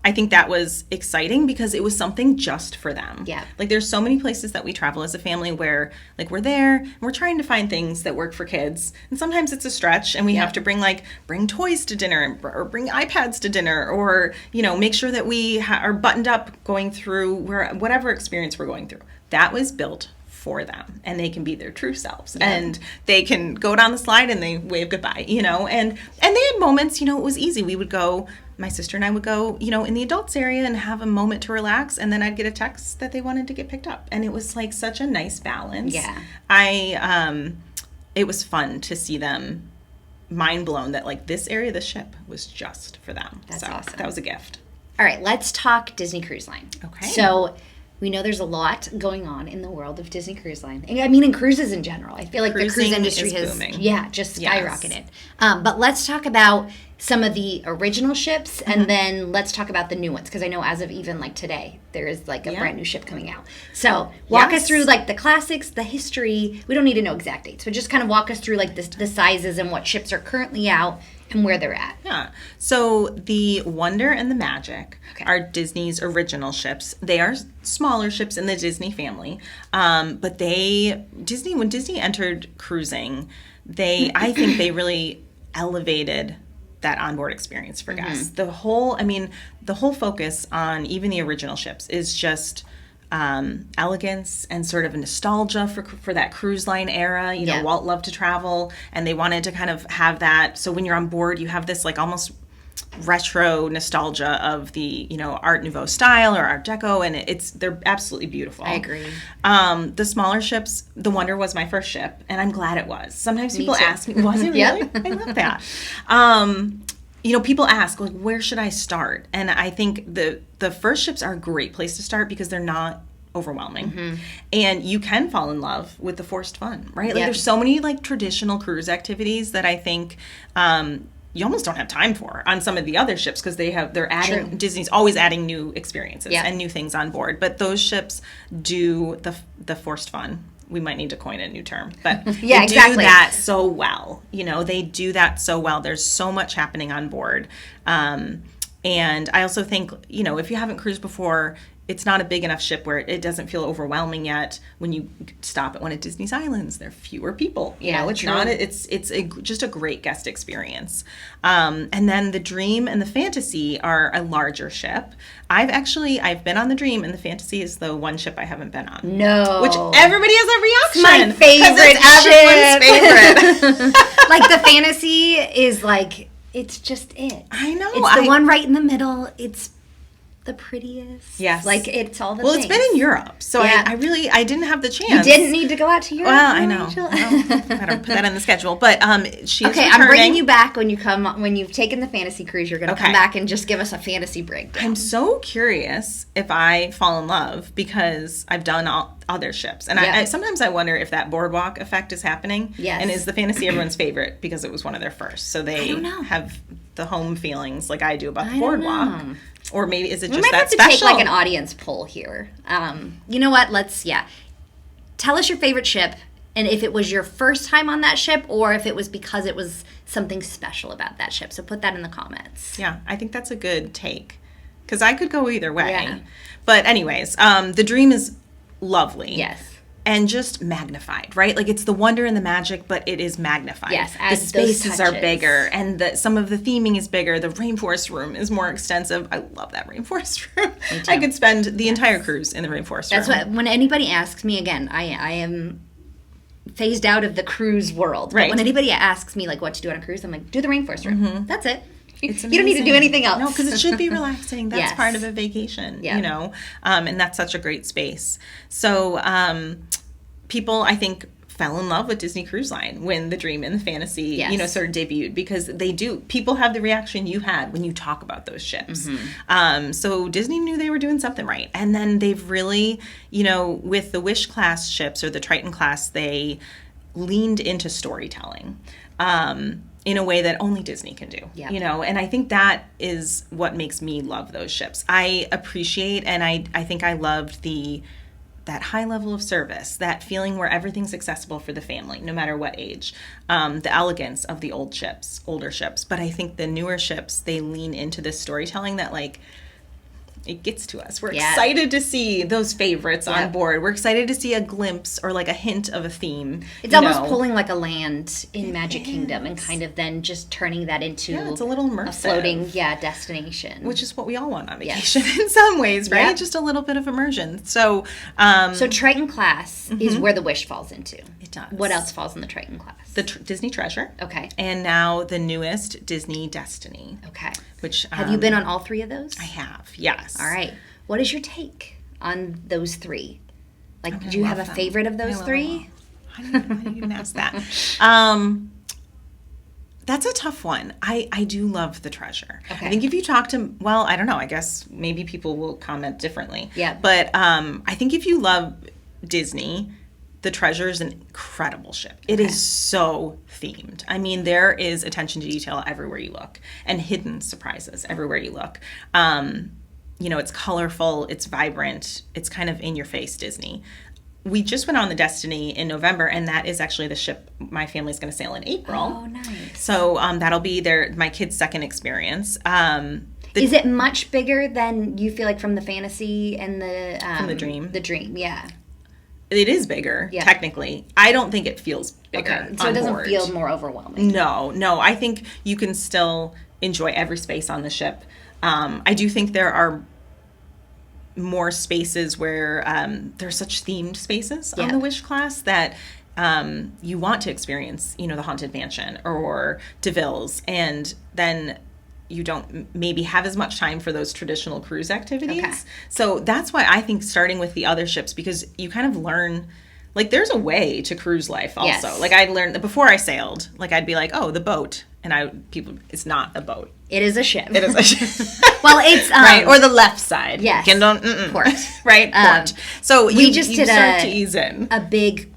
I think that was exciting because it was something just for them. Yeah. Like there's so many places that we travel as a family where like we're there and we're trying to find things that work for kids. And sometimes it's a stretch and we have to bring toys to dinner or bring iPads to dinner or, make sure that we are buttoned up going through whatever experience we're going through. That was built for them, and they can be their true selves, and they can go down the slide and they wave goodbye, and they had moments, it was easy. We would go, my sister and I would go, in the adults area and have a moment to relax, and then I'd get a text that they wanted to get picked up, and it was like such a nice balance. It was fun to see them mind blown that like this area of the ship was just for them. That's so awesome. That was a gift. All right, let's talk Disney Cruise Line. Okay. So we know there's a lot going on in the world of Disney Cruise Line. I mean, in cruises in general. I feel like the cruise Cruising industry is has, booming. just Yes. skyrocketed. But let's talk about some of the original ships, and then let's talk about the new ones, because I know as of even like today, there is like a brand new ship coming out. So walk us through like the classics, the history. We don't need to know exact dates, but just kind of walk us through like the sizes and what ships are currently out and where they're at. Yeah. So the Wonder and the Magic are Disney's original ships. They are smaller ships in the Disney family. But when Disney entered cruising, I think they really elevated that onboard experience for guests. The whole focus on even the original ships is just elegance and sort of a nostalgia for that cruise line era. Walt loved to travel, and they wanted to kind of have that. So when you're on board, you have this like almost retro nostalgia of the Art Nouveau style or Art Deco, and they're absolutely beautiful. I agree. The smaller ships, the Wonder was my first ship, and I'm glad it was. Sometimes people too. ask me, was it really? Yep. I love that. People ask, like, where should I start? And I think the first ships are a great place to start because they're not overwhelming. And you can fall in love with the forced fun, right? Like, there's so many, like, traditional cruise activities that I think you almost don't have time for on some of the other ships because they're adding, True. Disney's always adding new experiences Yeah. and new things on board. But those ships do the forced fun. We might need to coin a new term, but Yeah, they do exactly. that so well. They do that so well. There's so much happening on board. And I also think, if you haven't cruised before, it's not a big enough ship where it doesn't feel overwhelming yet. When you stop at one of Disney's islands, there are fewer people. It's true. not. It's just a great guest experience. And then the Dream and the Fantasy are a larger ship. I've been on the Dream, and the Fantasy is the one ship I haven't been on. No. Which everybody has a reaction. my 'cause favorite it's everyone's favorite. Like the Fantasy is like, it's just it. I know. It's the one right in the middle. It's the prettiest. Yes. Like it's all the Well, things. it's been in Europe, so Yeah. I didn't have the chance. You didn't need to go out to Europe. Well, I know. Rachel. I don't put that in the schedule, but she is Okay, returning. I'm bringing you back when you've taken the fantasy cruise. You're going to come Okay. back and just give us a fantasy breakdown. I'm so curious if I fall in love because I've done all other ships, and Yeah. I sometimes I wonder if that boardwalk effect is happening. Yes. And is the Fantasy everyone's favorite because it was one of their first, so they don't know. have the home feelings like I do about the I don't boardwalk, know. or maybe is it We just might that have to special? take like an audience poll here. You know what? Tell us your favorite ship, and if it was your first time on that ship, or if it was because it was something special about that ship. So put that in the comments. Yeah, I think that's a good take because I could go either way. Yeah. But anyways, the Dream is lovely. Yes. and just magnified, right? Like it's the wonder and the magic, but it is magnified. Yes, the adds those spaces are touches. bigger, and some of the theming is bigger. The rainforest room is more extensive. I love that rainforest room. I could spend the entire cruise in the rainforest That's room. what, when anybody asks me, again, I am phased out of the cruise world. Right. But when anybody asks me, like, what to do on a cruise, I'm like, do the rainforest room. That's it. It's You don't need to do amazing. anything else. No, because it should be relaxing. That's Yes. part of a vacation, Yeah. you know, and that's such a great space. So people, I think, fell in love with Disney Cruise Line when the dream and the fantasy, Yes. you know, sort of debuted, because they do. People have the reaction you had when you talk about those ships. So Disney knew they were doing something right. And then they've really, you know, with the Wish class ships or the Triton class, they leaned into storytelling. In a way that only Disney can do, Yeah. you know, and I think that is what makes me love those ships. I appreciate, and I think I loved that high level of service, that feeling where everything's accessible for the family, no matter what age, the elegance of the older ships. But I think the newer ships, they lean into this storytelling that, like, it gets to us. We're excited to see those favorites on board. We're excited to see a glimpse or like a hint of a theme. It's almost pulling like a land in Magic Kingdom and kind of then just turning that into it's a little immersive. a floating destination. Which is what we all want on vacation in some ways, right? Yep. Just a little bit of immersion. So, So Triton class is where the Wish falls into. It does. What else falls in the Triton class? The Disney Treasure. Okay. And now the newest, Disney Destiny. Okay. Which Have you been on all three of those? I have, yes. All right. What is your take on those three? Like, I do you have a love them. favorite of I those love three? them all. Why do you even ask that? That's a tough one. I do love the Treasure. Okay. I think if you talk to, well, I don't know, I guess maybe people will comment differently. Yeah. But I think if you love Disney, the Treasure is an incredible ship. It is so themed. I mean, there is attention to detail everywhere you look and hidden surprises everywhere you look. You know, it's colorful, it's vibrant, it's kind of in your face Disney. We just went on the Destiny in November, and that is actually the ship my family's going to sail in April. Oh, nice. So that'll be my kids' second experience. Is it much bigger than you feel like from the fantasy and the From the Dream? The Dream, yeah. It is bigger, Yeah. technically. I don't think it feels bigger. Okay. So it on doesn't board. feel more overwhelming. No. I think you can still enjoy every space on the ship. I do think there are more spaces where there's such themed spaces on the Wish class that you want to experience, you know, the Haunted Mansion or DeVille's, and then you don't maybe have as much time for those traditional cruise activities. Okay. So that's why I think starting with the other ships, because you kind of learn, like, there's a way to cruise life also. Yes. Like, I learned that before I sailed, like, I'd be like, oh, the boat. And it's not a boat. It is a ship. It is a ship. Well, it's right. Or the left side. Yes. Port. Port. Right. Port. So we you just you did start to ease in. a big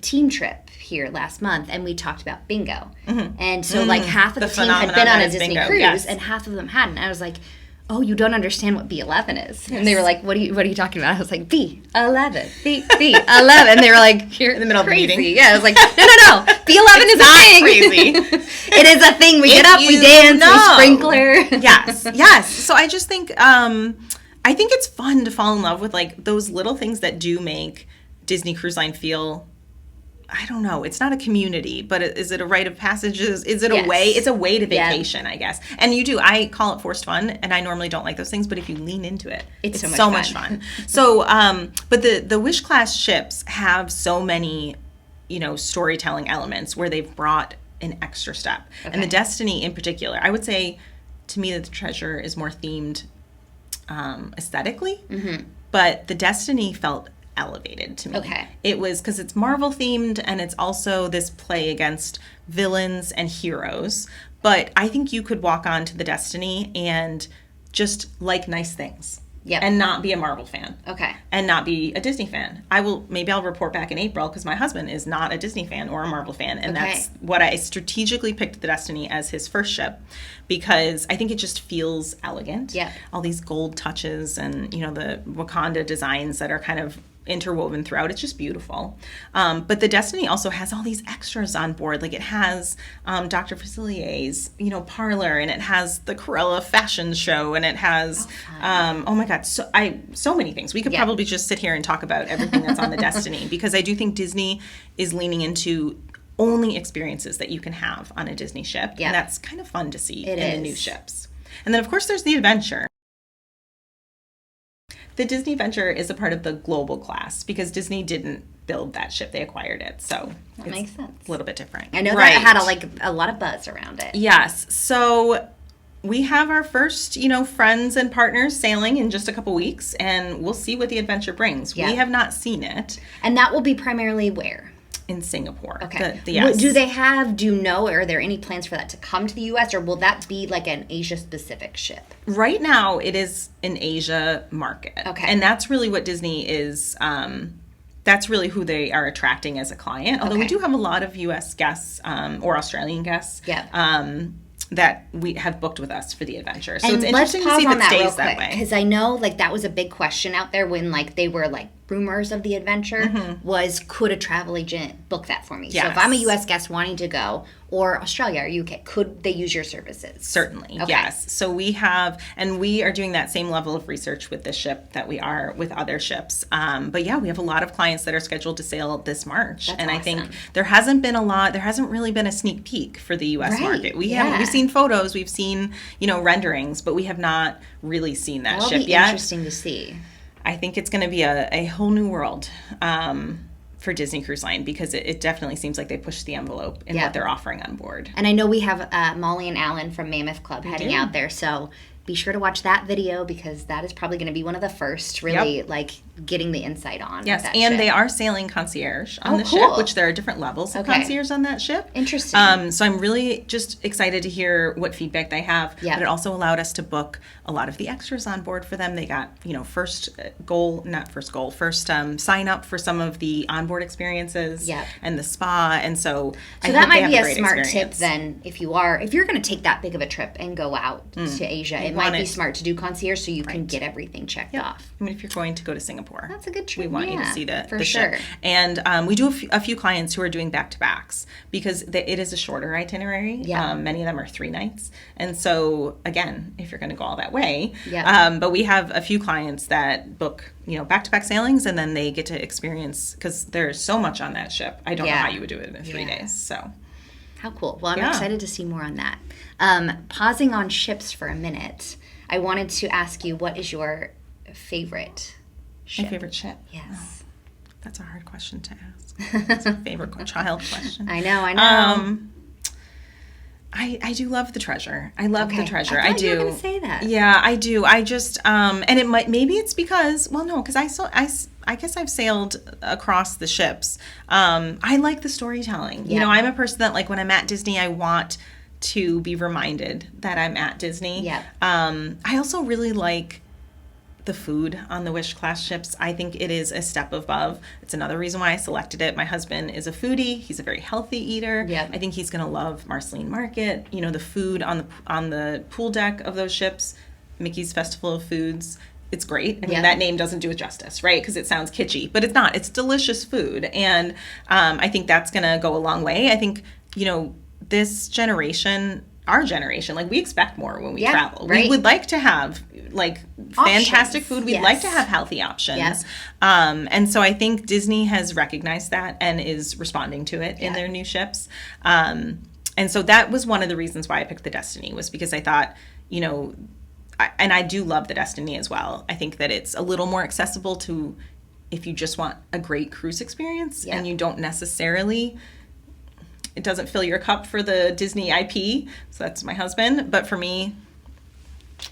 team trip here last month, and we talked about bingo. And so like half of the team had been phenomenon on a is Disney bingo, cruise, yes. and half of them hadn't. I was like, oh, you don't understand what B11 is. And they were like, what are you talking about? I was like, B11, B11. And they were like, you're in the middle of the crazy. meeting. Yeah, I was like, no. B11 is a thing. Crazy. It is a thing. We If get up, we you dance, know. we sprinkler. Yes. So I just think, I think it's fun to fall in love with, like, those little things that do make Disney Cruise Line feel, I don't know, it's not a community, but is it a rite of passage? Is it a way? It's a way to vacation, I guess. And I call it forced fun, and I normally don't like those things, but if you lean into it, it's so much fun. So, but the Wish class ships have so many, you know, storytelling elements where they've brought an extra step. Okay. And the Destiny in particular, I would say, to me, that the Treasure is more themed aesthetically, but the Destiny felt elevated to me. Okay. It was because it's Marvel themed, and it's also this play against villains and heroes. But I think you could walk on to the Destiny and just like nice things. Yep. And not be a Marvel fan. Okay. And not be a Disney fan. Maybe I'll report back in April, because my husband is not a Disney fan or a Marvel fan. And that's what I strategically picked the Destiny as his first ship, because I think it just feels elegant. Yeah. All these gold touches and, you know, the Wakanda designs that are kind of interwoven throughout. It's just beautiful. But the Destiny also has all these extras on board. Like it has Dr. Facilier's, parlor, and it has the Corella fashion show, and it has, oh my God, so many things. We could probably just sit here and talk about everything that's on the Destiny, because I do think Disney is leaning into only experiences that you can have on a Disney ship. And that's kind of fun to see in the new ships. And then, of course, there's the Adventure. The Disney Venture is a part of the global class because Disney didn't build that ship. They acquired it. So that makes sense. A little bit different. I know that it had a lot of buzz around it. Yes. So we have our first, friends and partners sailing in just a couple weeks, and we'll see what the adventure brings. We have not seen it. And that will be primarily where? In Singapore. Okay. Yes. Do you know, are there any plans for that to come to the U.S., or will that be like an Asia-specific ship? Right now, it is an Asia market. Okay. And that's really what Disney is, that's really who they are attracting as a client. Although we do have a lot of U.S. guests or Australian guests that we have booked with us for the adventure. So it's interesting to see if it stays that way. Because I know that was a big question out there when they were rumors of the adventure was, could a travel agent book that for me? Yes. So if I'm a U.S. guest wanting to go, or Australia or UK, could they use your services? Certainly, yes. So we are doing that same level of research with this ship that we are with other ships. But yeah, we have a lot of clients that are scheduled to sail this March. That's awesome. I think there hasn't really been a sneak peek for the U.S. market. We've seen photos, we've seen, renderings, but we have not really seen that ship yet. That'll be interesting to see. I think it's going to be a whole new world for Disney Cruise Line, because it definitely seems like they pushed the envelope in what they're offering on board. And I know we have Molly and Alan from Mammoth Club heading out there, so be sure to watch that video, because that is probably going to be one of the first really getting the insight on. Yes, that and ship. They are sailing concierge on the ship, which there are different levels of concierge on that ship. Interesting. So I'm really just excited to hear what feedback they have. Yeah. But it also allowed us to book a lot of the extras on board for them. They got, first sign up for some of the onboard experiences and the spa. And so that might be a smart tip then, if you're going to take that big of a trip and go out to Asia, it might be smart to do concierge so you can get everything checked off. I mean, if you're going to go to Singapore, that's a good trip. We want you to see the ship. Sure. And we do a few clients who are doing back-to-backs, because it is a shorter itinerary. Yeah. Many of them are 3 nights. And so, again, if you're going to go all that way. Yeah. But we have a few clients that book, back-to-back sailings, and then they get to experience, because there's so much on that ship. I don't know how you would do it in 3 days. So. How cool. Well, I'm excited to see more on that. Pausing on ships for a minute, I wanted to ask you, what is your favorite ship? My favorite ship? Yes. Oh, that's a hard question to ask. That's a favorite child question. I know. I do love the Treasure. I love the Treasure. I do. You were going to say that. Yeah, I do. I just and maybe it's because, because I guess I've sailed across the ships. I like the storytelling. Yeah. I'm a person that, when I'm at Disney, I want to be reminded that I'm at Disney. Yeah. I also really like the food on the Wish class ships. I think it is a step above. It's another reason why I selected it. My husband is a foodie. He's a very healthy eater. Yep. I think he's going to love Marceline Market. The food on the pool deck of those ships, Mickey's Festival of Foods. It's great. I mean, that name doesn't do it justice, right? Because it sounds kitschy, but it's not. It's delicious food. And I think that's going to go a long way. I think, this generation, our generation, we expect more when we travel. Right? We would like to have fantastic food. We'd like to have healthy options. Yes. And so I think Disney has recognized that and is responding to it in their new ships. And so that was one of the reasons why I picked the Destiny, was because I thought, and I do love the Destiny as well. I think that it's a little more accessible to if you just want a great cruise experience and you don't necessarily, it doesn't fill your cup for the Disney IP. So that's my husband. But for me,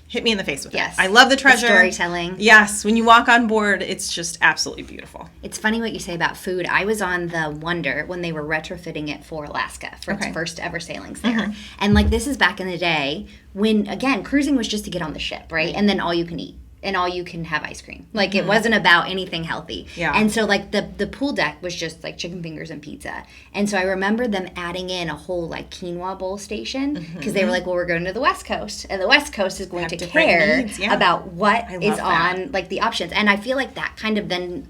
hit me in the face with it. I love the Treasure. The storytelling. Yes. When you walk on board, it's just absolutely beautiful. It's funny what you say about food. I was on the Wonder when they were retrofitting it for Alaska for its first ever sailings there. Mm-hmm. And this is back in the day when, again, cruising was just to get on the ship, right? And then all you can eat. And all you can have ice cream. It wasn't about anything healthy. Yeah. And so, the pool deck was just, chicken fingers and pizza. And so I remember them adding in a whole, quinoa bowl station. Because they were well, we're going to the West Coast. And the West Coast is going to care about what is on, the options. And I feel that kind of then,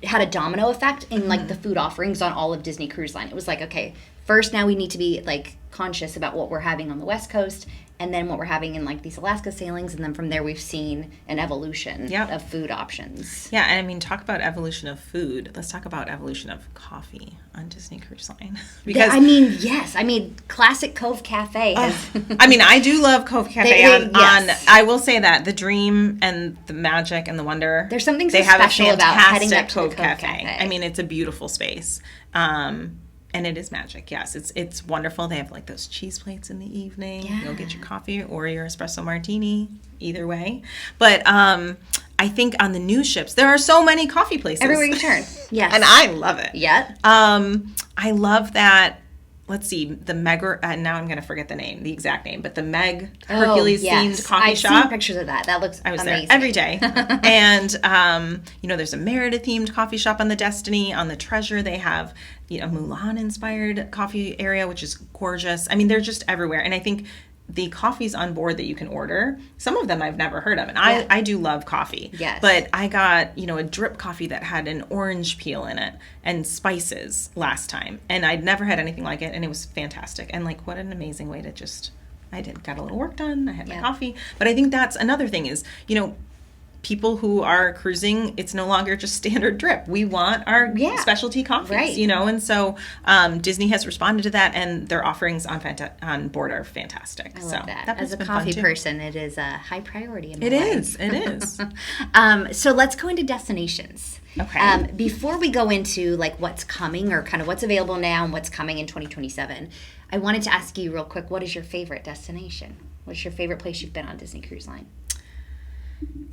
had a domino effect in like the food offerings on all of Disney Cruise Line. It was like, okay, first now we need to be like conscious about what we're having on the West Coast, and then what we're having in like these Alaska sailings, and then from there we've seen an evolution of food options. Yeah, and I mean, talk about evolution of food. Let's talk about evolution of coffee on Disney Cruise Line. Because I mean, yes, I mean, classic Cove Cafe. I mean, I do love Cove Cafe. Yes. I will say that the dream and the magic and the wonder. There's something so they have special a about heading fantastic up to the Cove Cove Cafe. Cafe. I mean, it's a beautiful space. And it is magic. Yes, it's wonderful. They have like those cheese plates in the evening. Yeah. You'll get your coffee or your espresso martini, either way. But I think on the new ships there are so many coffee places Everywhere you turn. Yes. and I love it. Yeah. I love that. Let's see, the Meg. Now I'm going to forget the name, the exact name, but the Meg Hercules themed coffee I've shop. I've seen pictures of that. That looks I was amazing. there every day. And, there's a Merida themed coffee shop on the Destiny. On the Treasure, they have, Mulan inspired coffee area, which is gorgeous. I mean, they're just everywhere. And I think the coffees on board that you can order, some of them I've never heard of. And I do love coffee. Yes. But I got, a drip coffee that had an orange peel in it and spices last time. And I'd never had anything like it. And it was fantastic. And like, what an amazing way to got a little work done. I had my coffee. But I think that's another thing is, people who are cruising, it's no longer just standard drip. We want our specialty coffees, and so Disney has responded to that, and their offerings on board are fantastic. I love that. As a coffee person, it is a high priority in my life. It is. So let's go into destinations. Okay. Before we go into like what's coming or kind of what's available now and what's coming in 2027, I wanted to ask you real quick, what is your favorite destination? What's your favorite place you've been on Disney Cruise Line?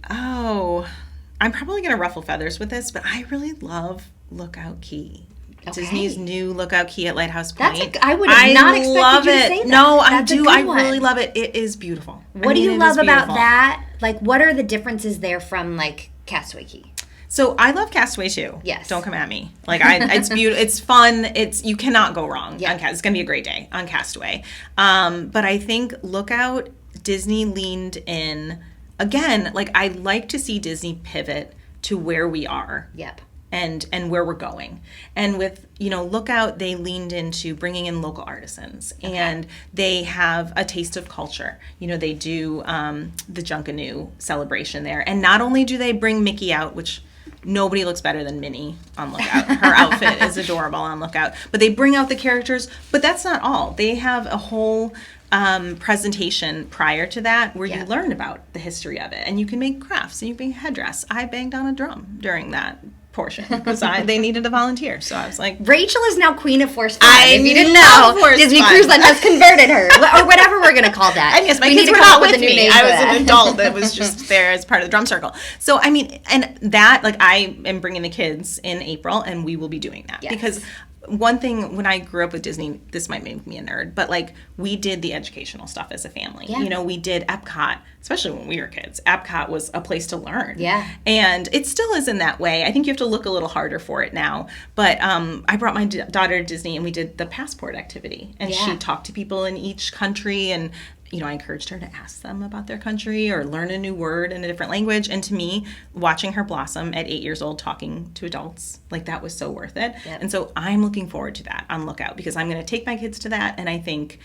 Oh, I'm probably going to ruffle feathers with this, but I really love Lookout Key. Okay. Disney's new Lookout Key at Lighthouse Point. I would have not expected you to say that. No, That's I do. a good I one. really love it. It is beautiful. What do you love about that? Like, what are the differences there from like Castaway Key? So I love Castaway too. Yes. Don't come at me. Like it's beautiful. It's fun. You cannot go wrong. Yeah. On it's gonna be a great day on Castaway. But I think Lookout, Disney leaned in again. Like I like to see Disney pivot to where we are. Yep. And where we're going. And with, Lookout, they leaned into bringing in local artisans. Okay. And they have a taste of culture. They do the Junkanoo celebration there. And not only do they bring Mickey out, which nobody looks better than Minnie on Lookout. Her outfit is adorable on Lookout. But they bring out the characters. But that's not all. They have a whole presentation prior to that where you learn about the history of it. And you can make crafts and you can make headdress. I banged on a drum during that portion because they needed a volunteer, so I was like, Rachel is now queen of Force Fun. If you didn't know, Disney Cruise Line has converted her, or whatever we're gonna call that. And yes, my kids were not with me. I was an adult that was just there as part of the drum circle. So I mean, and that I am bringing the kids in April, and we will be doing that because. One thing, when I grew up with Disney, this might make me a nerd, but we did the educational stuff as a family. Yeah. We did Epcot, especially when we were kids. Epcot was a place to learn. Yeah. And it still is in that way. I think you have to look a little harder for it now. But I brought my daughter to Disney and we did the passport activity. And she talked to people in each country and I encouraged her to ask them about their country or learn a new word in a different language. And to me, watching her blossom at 8 years old, talking to adults, that was so worth it. Yep. And so I'm looking forward to that on Lookout because I'm going to take my kids to that. And I think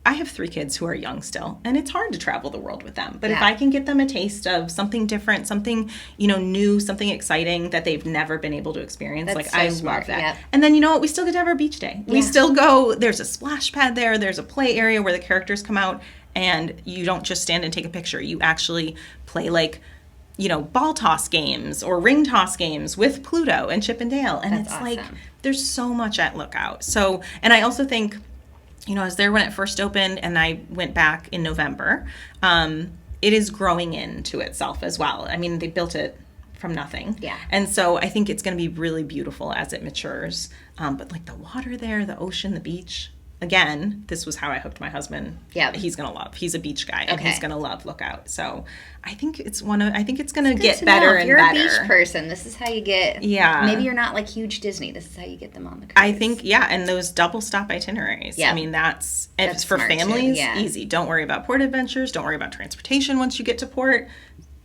I have 3 kids who are young still, and it's hard to travel the world with them. But if I can get them a taste of something different, something, new, something exciting that they've never been able to experience, I love that. Yep. And then, what? We still get to have our beach day. Yeah. We still go, there's a splash pad there, there's a play area where the characters come out, and you don't just stand and take a picture. You actually play, ball toss games or ring toss games with Pluto and Chip and Dale. And it's awesome. There's so much at Lookout. So, and I also think, I was there when it first opened, and I went back in November. It is growing into itself as well. I mean, they built it from nothing. Yeah. And so I think it's going to be really beautiful as it matures. But the water there, the ocean, the beach. Again, this was how I hooked my husband. Yeah. He's going to love. He's a beach guy, and he's going to love Lookout. So I think it's going to get better and better. If you're a beach person, this is how you get. Yeah. Maybe you're not huge Disney. This is how you get them on the cruise. I think, and those double stop itineraries. Yeah. I mean, that's for families, easy. Don't worry about port adventures. Don't worry about transportation once you get to port.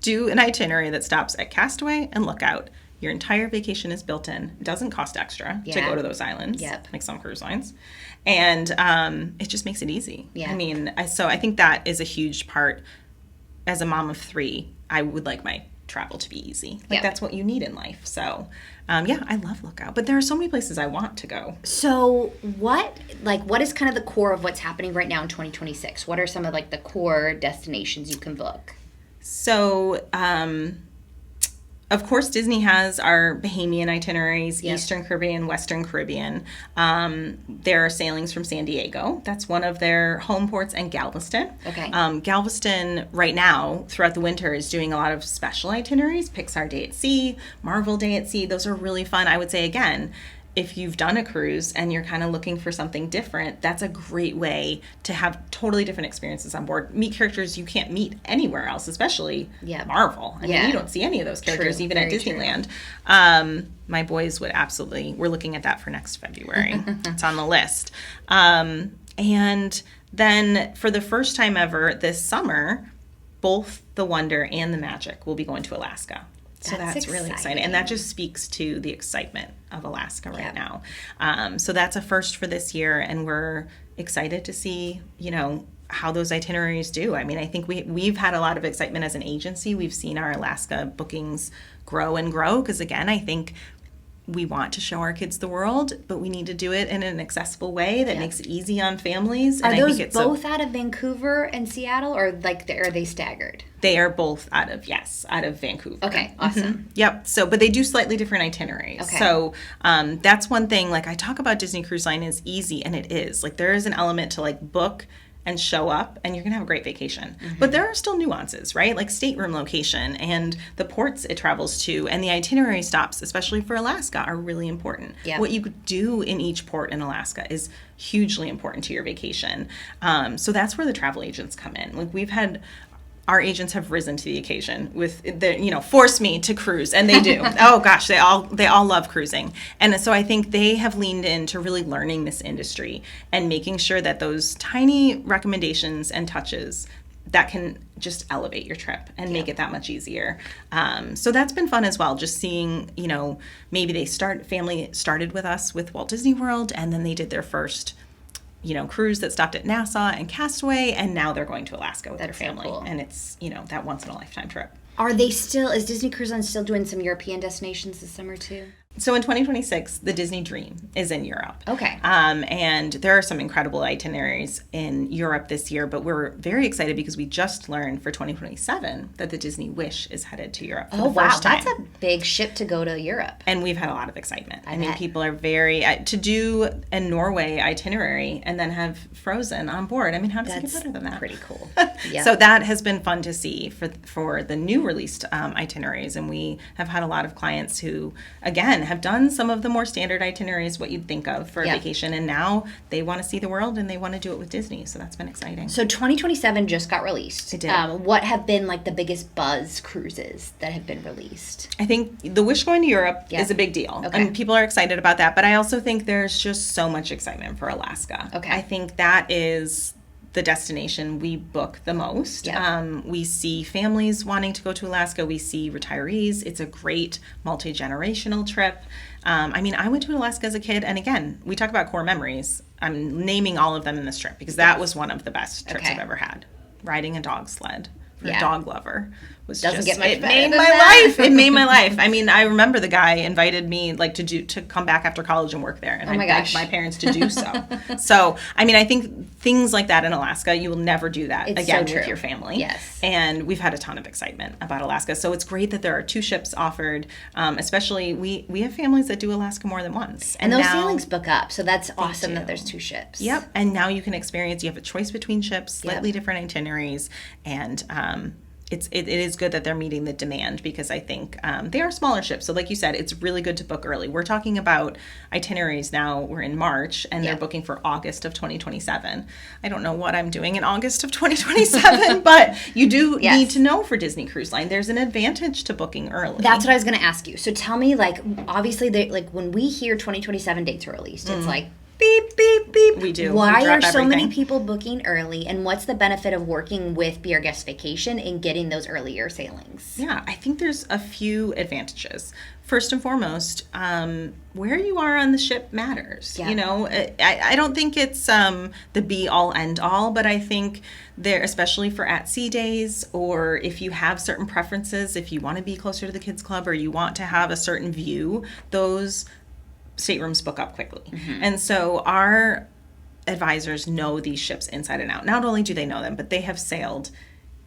Do an itinerary that stops at Castaway and Lookout. Your entire vacation is built in. It doesn't cost extra to go to those islands, like some cruise lines. And it just makes it easy. Yeah. I mean, so I think that is a huge part. As a mom of 3, I would like my travel to be easy. Like, that's what you need in life. So, I love Lookout. But there are so many places I want to go. So what is kind of the core of what's happening right now in 2026? What are some of, like, the core destinations you can book? So, of course, Disney has our Bahamian itineraries, Eastern Caribbean, Western Caribbean. There are sailings from San Diego. That's one of their home ports, and Galveston. Okay. Galveston, right now, throughout the winter, is doing a lot of special itineraries. Pixar Day at Sea, Marvel Day at Sea. Those are really fun. I would say, again, if you've done a cruise and you're kind of looking for something different, that's a great way to have totally different experiences on board. Meet characters you can't meet anywhere else, especially Marvel. I mean, you don't see any of those characters even at Disneyland. My boys would absolutely, we're looking at that for next February. It's on the list. And then for the first time ever this summer, both the Wonder and the Magic will be going to Alaska. So that's really exciting. And that just speaks to the excitement of Alaska right now. So that's a first for this year, and we're excited to see, how those itineraries do. I mean, I think we've had a lot of excitement as an agency. We've seen our Alaska bookings grow and grow because, again, I think we want to show our kids the world, but we need to do it in an accessible way that makes it easy on families. Are those both out of Vancouver and Seattle, or are they staggered? They are both out of Vancouver. Okay, awesome. Mm-hmm. Yep. So, but they do slightly different itineraries. Okay. So that's one thing. Like, I talk about Disney Cruise Line is easy, and it is. Like, there is an element to, like, book and show up, and you're going to have a great vacation. Mm-hmm. But there are still nuances, right? Like stateroom location and the ports it travels to, and the itinerary stops, especially for Alaska, are really important. Yeah. What you do in each port in Alaska is hugely important to your vacation. So that's where the travel agents come in. Like, our agents have risen to the occasion with force me to cruise, and they do. Oh gosh, they all love cruising. And so I think they have leaned into really learning this industry and making sure that those tiny recommendations and touches that can just elevate your trip and make it that much easier. So that's been fun as well, just seeing, maybe family started with us with Walt Disney World, and then they did their first cruise that stopped at Nassau and Castaway, and now they're going to Alaska with their family. So cool. And it's, that once in a lifetime trip. Is Disney Cruise Line still doing some European destinations this summer too? So in 2026, the Disney Dream is in Europe. Okay. And there are some incredible itineraries in Europe this year, but we're very excited because we just learned for 2027 that the Disney Wish is headed to Europe for the first time. That's a big ship to go to Europe. And we've had a lot of excitement. I mean, people are very, to do a Norway itinerary and then have Frozen on board. I mean, how does it get better than that? Pretty cool. Yep. So that has been fun to see for the new released itineraries. And we have had a lot of clients who, again, have done some of the more standard itineraries, what you'd think of for a vacation, and now they want to see the world and they want to do it with Disney. So that's been exciting. So 2027 just got released. It did. What have been like the biggest buzz cruises that have been released? I think the Wish going to Europe is a big deal. Okay. And people are excited about that. But I also think there's just so much excitement for Alaska. Okay. I think that is the destination we book the most. Yep. We see families wanting to go to Alaska. We see retirees. It's a great multi-generational trip. I went to Alaska as a kid, and again, we talk about core memories. I'm naming all of them in this trip because that was one of the best trips I've ever had. Riding a dog sled for a dog lover was Doesn't get much it better made than my that. life. It made my life. I mean, I remember the guy invited me to come back after college and work there, and I begged my parents to do so. So, I think things like that in Alaska, you will never do that again with your family. Yes. And we've had a ton of excitement about Alaska. So it's great that there are 2 ships offered. Especially we have families that do Alaska more than once. And those sailings book up. So that's awesome that there's 2 ships. Yep. And now you can experience, you have a choice between ships, slightly different itineraries, and it is good that they're meeting the demand because I think they are smaller ships. So like you said, it's really good to book early. We're talking about itineraries now. We're in March, and they're booking for August of 2027. I don't know what I'm doing in August of 2027, but you do need to know for Disney Cruise Line, there's an advantage to booking early. That's what I was going to ask you. So tell me, obviously, when we hear 2027 dates are released, it's like, beep, beep, beep. We do. Why We are drop so many everything. people booking early, and what's the benefit of working with Be Our Guest Vacation and getting those earlier sailings? Yeah, I think there's a few advantages. First and foremost, where you are on the ship matters. Yeah. You know, I don't think it's the be all end all, but I think there, especially for at sea days, or if you have certain preferences, if you want to be closer to the kids club or you want to have a certain view, those staterooms book up quickly. And so our advisors know these ships inside and out. Not only do they know them, but they have sailed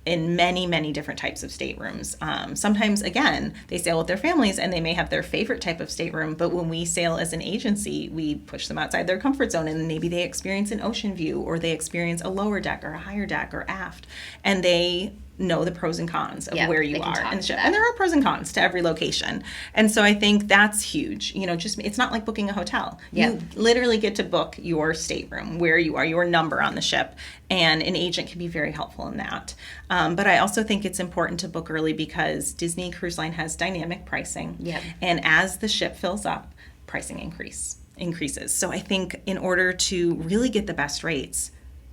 in many, many different types of staterooms. Sometimes, again, they sail with their families and they may have their favorite type of stateroom, but when we sail as an agency, we push them outside their comfort zone and maybe they experience an ocean view or they experience a lower deck or a higher deck or aft. And they know the pros and cons of where you are in the ship. And there are pros and cons to every location. And so I think that's huge. You know, just it's not like booking a hotel. You literally get to book your stateroom, where you are, your number on the ship. And an agent can be very helpful in that. But I also think it's important to book early because Disney Cruise Line has dynamic pricing. And as the ship fills up, pricing increases. So I think in order to really get the best rates,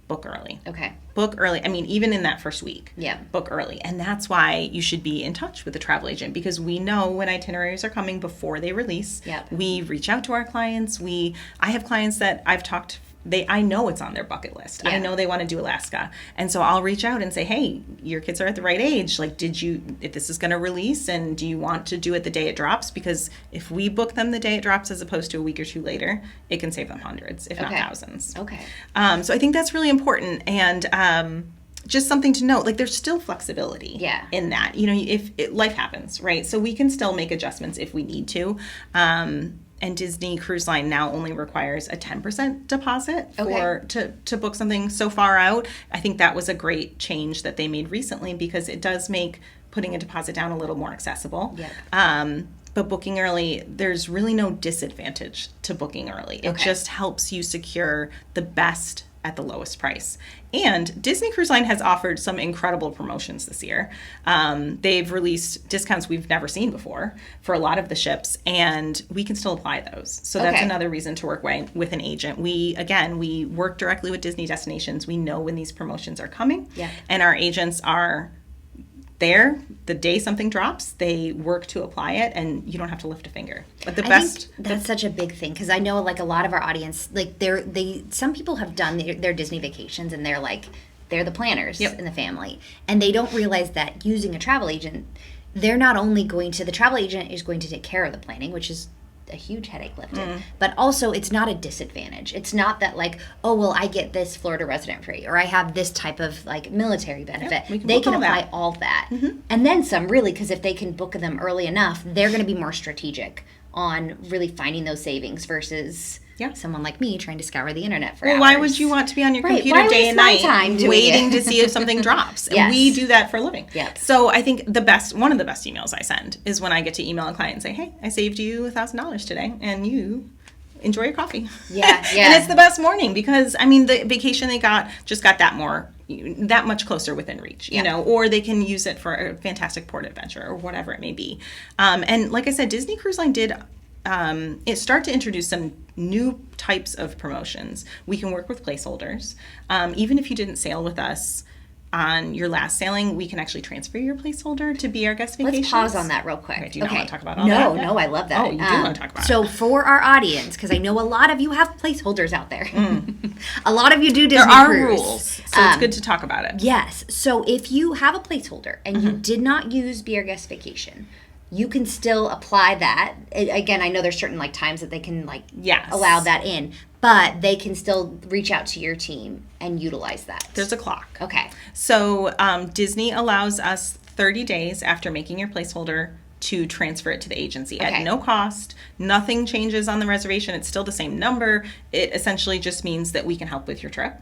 book early. Okay. Book early. I mean, even in that first week. Yeah. Book early. And that's why you should be in touch with the travel agent, because we know when itineraries are coming before they release. Yep. We reach out to our clients. I have clients that I've talked, I know it's on their bucket list. Yeah. I know they want to do Alaska. And so I'll reach out and say, hey, your kids are at the right age. Like, if this is going to release, and do you want to do it the day it drops? Because if we book them the day it drops as opposed to a week or two later, it can save them hundreds, if not thousands. Okay. So I think that's really important. And just something to note, like there's still flexibility in that. You know, if life happens, right? So we can still make adjustments if we need to. And Disney Cruise Line now only requires a 10% deposit to book something so far out. I think that was a great change that they made recently, because it does make putting a deposit down a little more accessible. But booking early, there's really no disadvantage to booking early. It just helps you secure the best at the lowest price. And Disney Cruise Line has offered some incredible promotions this year. They've released discounts we've never seen before for a lot of the ships, and we can still apply those. So that's another reason to work with an agent. We work directly with Disney destinations. We know when these promotions are coming, and our agents are there the day something drops. They work to apply it, and you don't have to lift a finger. But I think that's such a big thing, because I know like a lot of our audience, like some people have done their Disney vacations, and they're the planners in the family, and they don't realize that using a travel agent, the travel agent is going to take care of the planning, which is a huge headache lifted, but also it's not a disadvantage. It's not that like, oh well, I get this Florida resident free, or I have this type of like military benefit. They can apply all that and then some, really, because if they can book them early enough, they're going to be more strategic on really finding those savings versus someone like me trying to scour the internet for hours. Why would you want to be on your computer day and night waiting to see if something drops? And we do that for a living. So I think one of the best emails I send is when I get to email a client and say, hey, I saved you $1,000 today, and you enjoy your coffee. And it's the best morning, because I mean, the vacation they got that much closer within reach, you know, or they can use it for a fantastic port adventure or whatever it may be. And like I said, Disney Cruise Line did start to introduce some new types of promotions. We can work with placeholders. Even if you didn't sail with us on your last sailing, we can actually transfer your placeholder to Be Our Guest Vacations. Let's pause on that real quick. Okay, do you not want to talk about all that? No, I love that. Oh, you do want to talk about it. So for our audience, because I know a lot of you have placeholders out there. A lot of you do Disney There are Cruise. rules, so it's good to talk about it. Yes. So if you have a placeholder and you did not use Be Our Guest Vacation, you can still apply that. Again, I know there's certain like times that they can allow that in, but they can still reach out to your team and utilize that. There's a clock. Okay. So Disney allows us 30 days after making your placeholder to transfer it to the agency at no cost. Nothing changes on the reservation. It's still the same number. It essentially just means that we can help with your trip.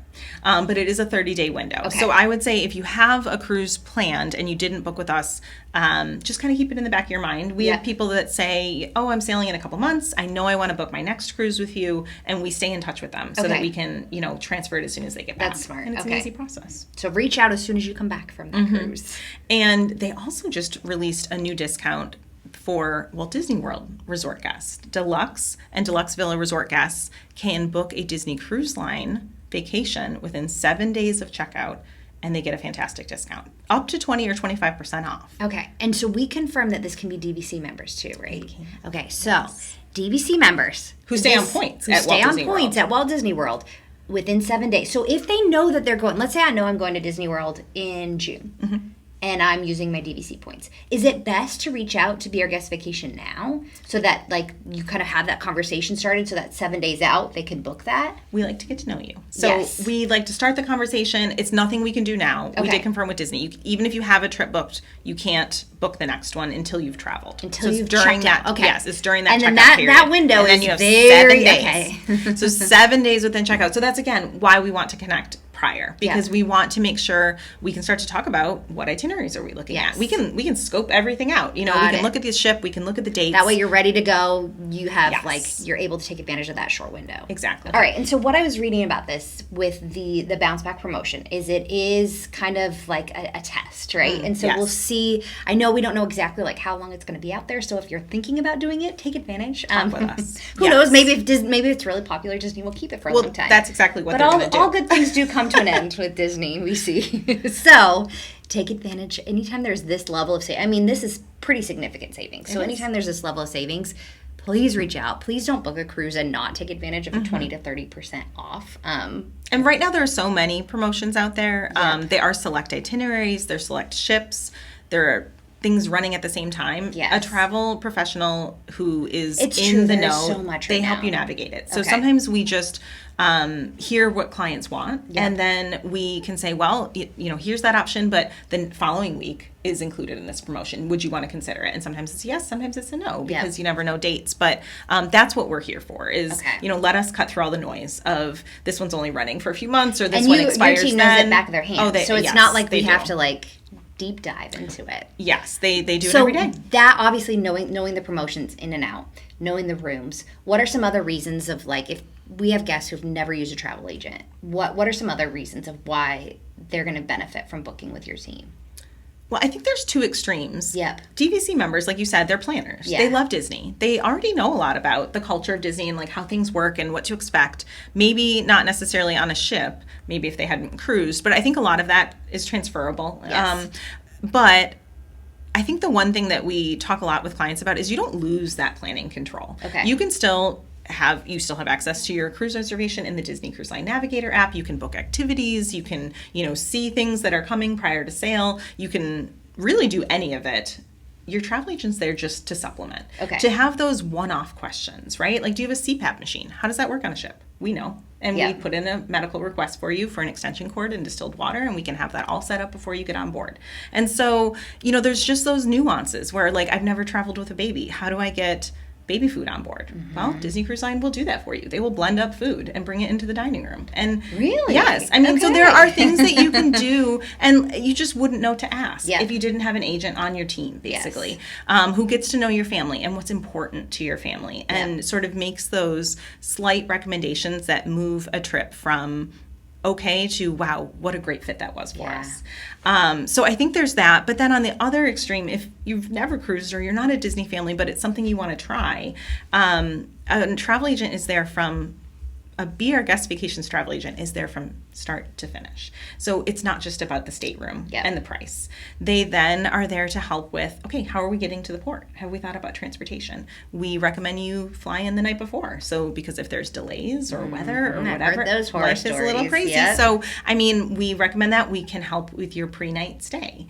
But it is a 30-day window. So I would say if you have a cruise planned and you didn't book with us, just kind of keep it in the back of your mind. We have people that say, oh, I'm sailing in a couple months. I know I want to book my next cruise with you. And we stay in touch with them so that we can, transfer it as soon as they get back. That's smart. And it's an easy process. So reach out as soon as you come back from that cruise. And they also just released a new discount for Walt Disney World resort guests. Deluxe and Deluxe Villa resort guests can book a Disney Cruise Line vacation within 7 days of checkout, and they get a fantastic discount, up to 20 or 25% off. Okay, and so we confirm that this can be DVC members too, right? Okay, so DVC members Who stay on points who at stay Walt on Disney points World. at Walt Disney World within 7 days. So if they know that they're going, let's say I know I'm going to Disney World in June. And I'm using my DVC points. Is it best to reach out to Be Our Guest Vacation now so that like you kind of have that conversation started so that 7 days out they can book that? We like to get to know you. So Yes. we like to start the conversation. It's nothing we can do now. We Okay. did confirm with Disney. Even if you have a trip booked, you can't book the next one until you've traveled. Until it's you've during checked that. out. Okay. Yes, it's during that And then checkout period. that window And then is you have very 7 days. okay. So 7 days within checkout. So that's again why we want to connect prior, because we want to make sure we can start to talk about what itineraries are we looking Yes. at. We can scope everything out. You know, Got we can it. look at the ship, we can look at the dates. That way you're ready to go. You have Yes. like you're able to take advantage of that short window. Exactly. All right, and so what I was reading about this with the bounce back promotion is it is kind of like a test, right? And so yes. we'll see. I know we don't know exactly like how long it's going to be out there. So if you're thinking about doing it, take advantage. Talk with us. Who Yes. knows? Maybe if maybe it's really popular, Disney will keep it for a Well, long time. that's exactly what but they're going to do. all good things do come to an end with Disney. We see. So take advantage. Anytime there's this level of savings, I mean, this is pretty significant savings. So anytime there's this level of savings, please reach out. Please don't book a cruise and not take advantage of a 20 to 30% off. And right now there are so many promotions out there. They are select itineraries, they're select ships, there are things running at the same time. Yes. A travel professional who is It's in true, the there is know, so much they right help now. you navigate it. So Okay. sometimes we just hear what clients want, and then we can say, well, you know, here's that option, but the following week is included in this promotion. Would you want to consider it? And sometimes it's yes, sometimes it's a no, because you never know dates. But that's what we're here for is, you know, let us cut through all the noise of this one's only running for a few months or this and one your expires team then. knows it back of their hands. Oh, so it's yes, not like they we have do. to like deep dive into it. Yes, they do it So every day. that obviously knowing the promotions in and out, knowing the rooms. What are some other reasons of like if we have guests who've never used a travel agent? What are some other reasons of why they're going to benefit from booking with your team? Well, I think there's two extremes. Yep. DVC members, like you said, they're planners. Yeah. They love Disney. They already know a lot about the culture of Disney and like how things work and what to expect. Maybe not necessarily on a ship, maybe if they hadn't cruised, but I think a lot of that is transferable. Yes. But I think the one thing that we talk a lot with clients about is you don't lose that planning control. Okay. You can still have access to your cruise reservation in the Disney Cruise Line Navigator app. You can book activities. You can, you know, see things that are coming prior to sail. You can really do any of it. Your travel agent's there just to supplement. Okay. To have those one-off questions, right? Like, do you have a CPAP machine? How does that work on a ship? We know. And Yeah. we put in a medical request for you for an extension cord and distilled water, and we can have that all set up before you get on board. And so, you know, there's just those nuances where, like, I've never traveled with a baby. How do I get baby food on board? Well, Disney Cruise Line will do that for you. They will blend up food and bring it into the dining room. And Really? yes, I mean, so there Okay. are things that you can do, and you just wouldn't know to ask Yeah. if you didn't have an agent on your team, Yes. basically, who gets to know your family and what's important to your family, and sort of makes those slight recommendations that move a trip from okay to wow, what a great fit that was for Yeah. us. So I think there's that. But then on the other extreme, if you've never cruised or you're not a Disney family, but it's something you want to try, a travel agent is there from a Be Our Guest Vacations travel agent is there from start to finish. So it's not just about the stateroom and the price. They then are there to help with, okay, how are we getting to the port? Have we thought about transportation? We recommend you fly in the night before. So because if there's delays or weather or I've whatever, heard those horror life is a little stories. crazy. Yep. So, I mean, we recommend that. We can help with your pre-night stay.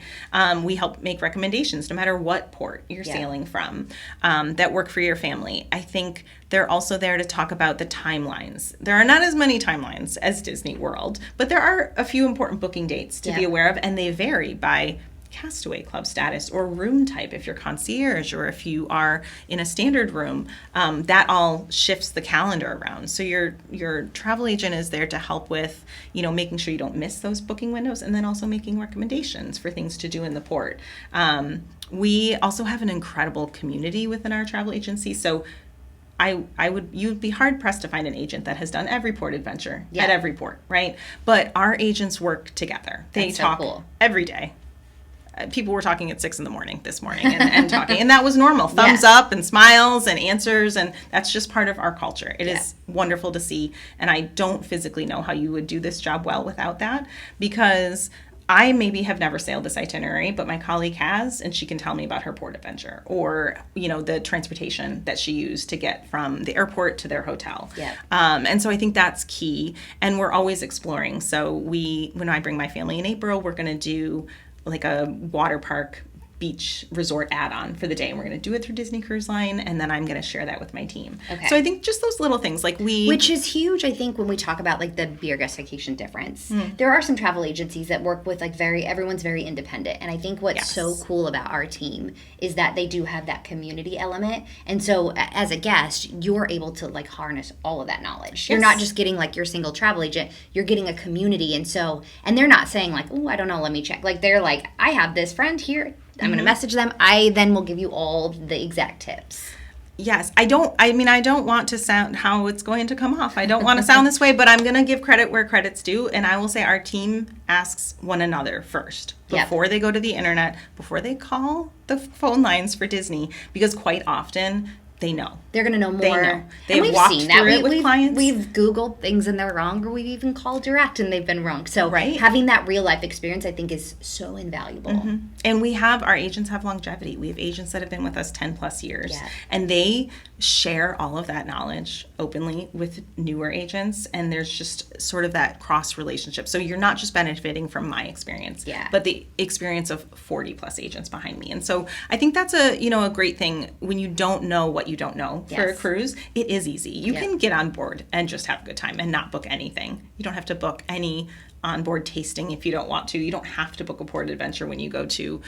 We help make recommendations no matter what port you're sailing from that work for your family. I think they're also there to talk about the timelines. There are not as many timelines as Disney World, but there are a few important booking dates to be aware of, and they vary by Castaway Club status or room type. If you're concierge or if you are in a standard room, that all shifts the calendar around. So your travel agent is there to help with, you know, making sure you don't miss those booking windows, and then also making recommendations for things to do in the port. We also have an incredible community within our travel agency. So you'd be hard pressed to find an agent that has done every port adventure at every port, right? But our agents work together. They That's so talk cool. every day people were talking at 6 a.m. this morning and talking, and that was normal. Thumbs up and smiles and answers, and that's just part of our culture. It is wonderful to see, and I don't physically know how you would do this job well without that, because I maybe have never sailed this itinerary, but my colleague has, and she can tell me about her port adventure or, the transportation that she used to get from the airport to their hotel. Yeah. And so I think that's key, and we're always exploring. So when I bring my family in April, we're going to do like a water park beach resort add-on for the day, and we're going to do it through Disney Cruise Line, and then I'm going to share that with my team. Okay. So I think just those little things, which is huge, I think, when we talk about like the Be Your Guest Vacation difference. There are some travel agencies that work with like everyone's very independent, and I think what's so cool about our team is that they do have that community element, and so as a guest, you're able to like harness all of that knowledge. You're not just getting like your single travel agent, you're getting a community, and they're not saying like, oh, I don't know, let me check. Like they're like, I have this friend here, I'm going to message them. I then will give you all the exact tips. Yes. I don't want to sound how it's going to come off. I don't want to sound this way, but I'm going to give credit where credit's due. And I will say our team asks one another first before they go to the internet, before they call the phone lines for Disney, because quite often they know. They're going to know more. They know. They've walked through it with clients. We've Googled things and they're wrong, or we've even called direct and they've been wrong. So having that real life experience, I think, is so invaluable. And our agents have longevity. We have agents that have been with us 10 plus years. Yeah. And they share all of that knowledge openly with newer agents. And there's just sort of that cross relationship. So you're not just benefiting from my experience, but the experience of 40 plus agents behind me. And so I think that's a great thing when you don't know what you don't know for a cruise. It is easy. You can get on board and just have a good time and not book anything. You don't have to book any onboard tasting if you don't want to. You don't have to book a port adventure when you go to,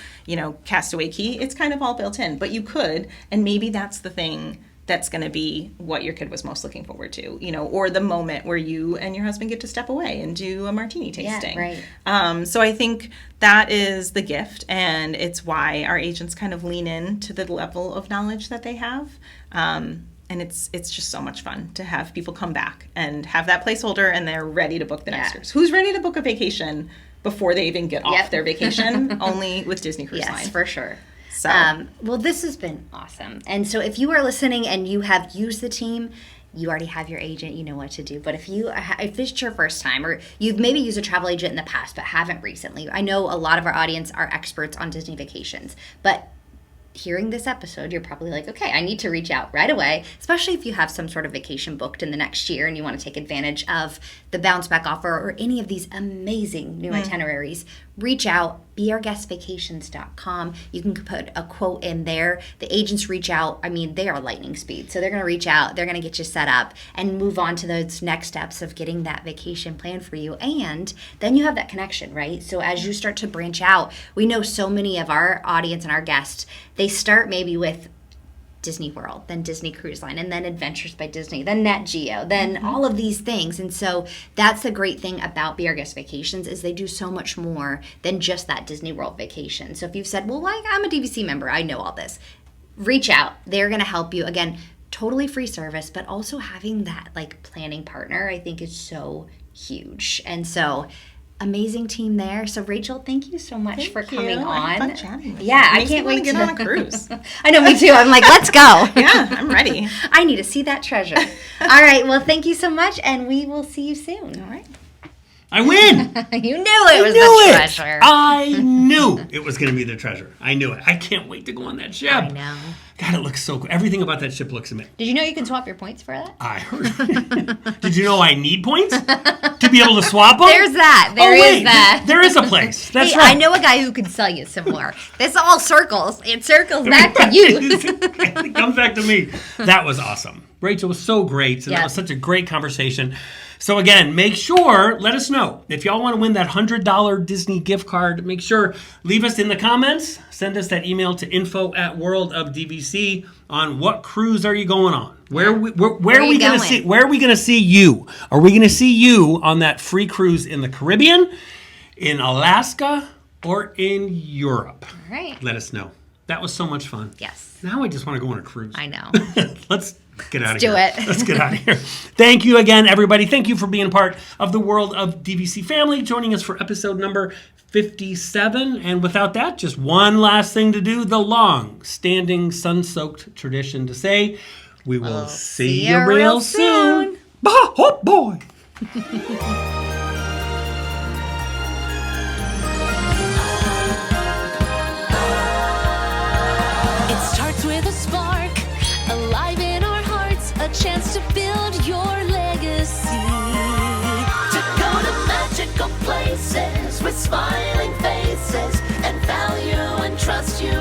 Castaway Cay. It's kind of all built in, but you could, and maybe that's the thing that's going to be what your kid was most looking forward to, or the moment where you and your husband get to step away and do a martini tasting. Yeah, right. So I think that is the gift, and it's why our agents kind of lean in to the level of knowledge that they have. And it's just so much fun to have people come back and have that placeholder, and they're ready to book the next cruise. Who's ready to book a vacation before they even get off their vacation? Only with Disney Cruise Line. Yes, for sure. So. Well, this has been awesome. And so if you are listening and you have used the team, you already have your agent, you know what to do. But if this is your first time, or you've maybe used a travel agent in the past but haven't recently, I know a lot of our audience are experts on Disney vacations, but hearing this episode, you're probably like, okay, I need to reach out right away, especially if you have some sort of vacation booked in the next year and you want to take advantage of the bounce back offer or any of these amazing new itineraries. Reach out, beourguestvacations.com. You can put a quote in there. The agents reach out. I mean, they are lightning speed. So they're going to reach out. They're going to get you set up and move on to those next steps of getting that vacation planned for you. And then you have that connection, right? So as you start to branch out, we know so many of our audience and our guests, they start maybe with Disney World, then Disney Cruise Line, and then Adventures by Disney, then Nat Geo, then all of these things. And so that's the great thing about Be Our Guest Vacations is they do so much more than just that Disney World vacation. So if you've said, well, I'm a DVC member, I know all this, reach out. They're going to help you. Again, totally free service, but also having that like planning partner, I think is so huge. And so amazing team there. So Rachel, thank you so much for coming on. I had fun chatting with you. I can't wait to get on a cruise. I know, me too. I'm like, let's go. Yeah, I'm ready. I need to see that treasure. All right. Well, thank you so much, and we will see you soon. All right. I win. You knew it was the treasure. I knew it was going to be the treasure. I knew it. I can't wait to go on that ship. I know. God, it looks so cool. Everything about that ship looks amazing. Did you know you can swap your points for that? I heard. Did you know I need points to be able to swap them? There's that. There is that. There is a place. That's hey, right. I know a guy who can sell you some more. This all circles. It circles back to you. It comes back to me. That was awesome. Rachel was so great. And that was such a great conversation. So again, make sure, let us know. If y'all want to win that $100 Disney gift card, make sure, leave us in the comments. Send us that email to info@worldofdvc on what cruise are you going on? Where are we going to see? Where are we going to see you? Are we going to see you on that free cruise in the Caribbean, in Alaska, or in Europe? All right. Let us know. That was so much fun. Yes. Now I just want to go on a cruise. I know. Let's get out of here. Let's do it. Let's get out of here. Thank you again, everybody. Thank you for being a part of the World of DVC family, joining us for episode number 57. And without that, just one last thing to do, the long-standing sun-soaked tradition to say, we will see you real soon. Bah, oh boy. It starts with a spark, alive in our hearts, a chance to build your legacy. To go to magical places with smiling faces and value and trust you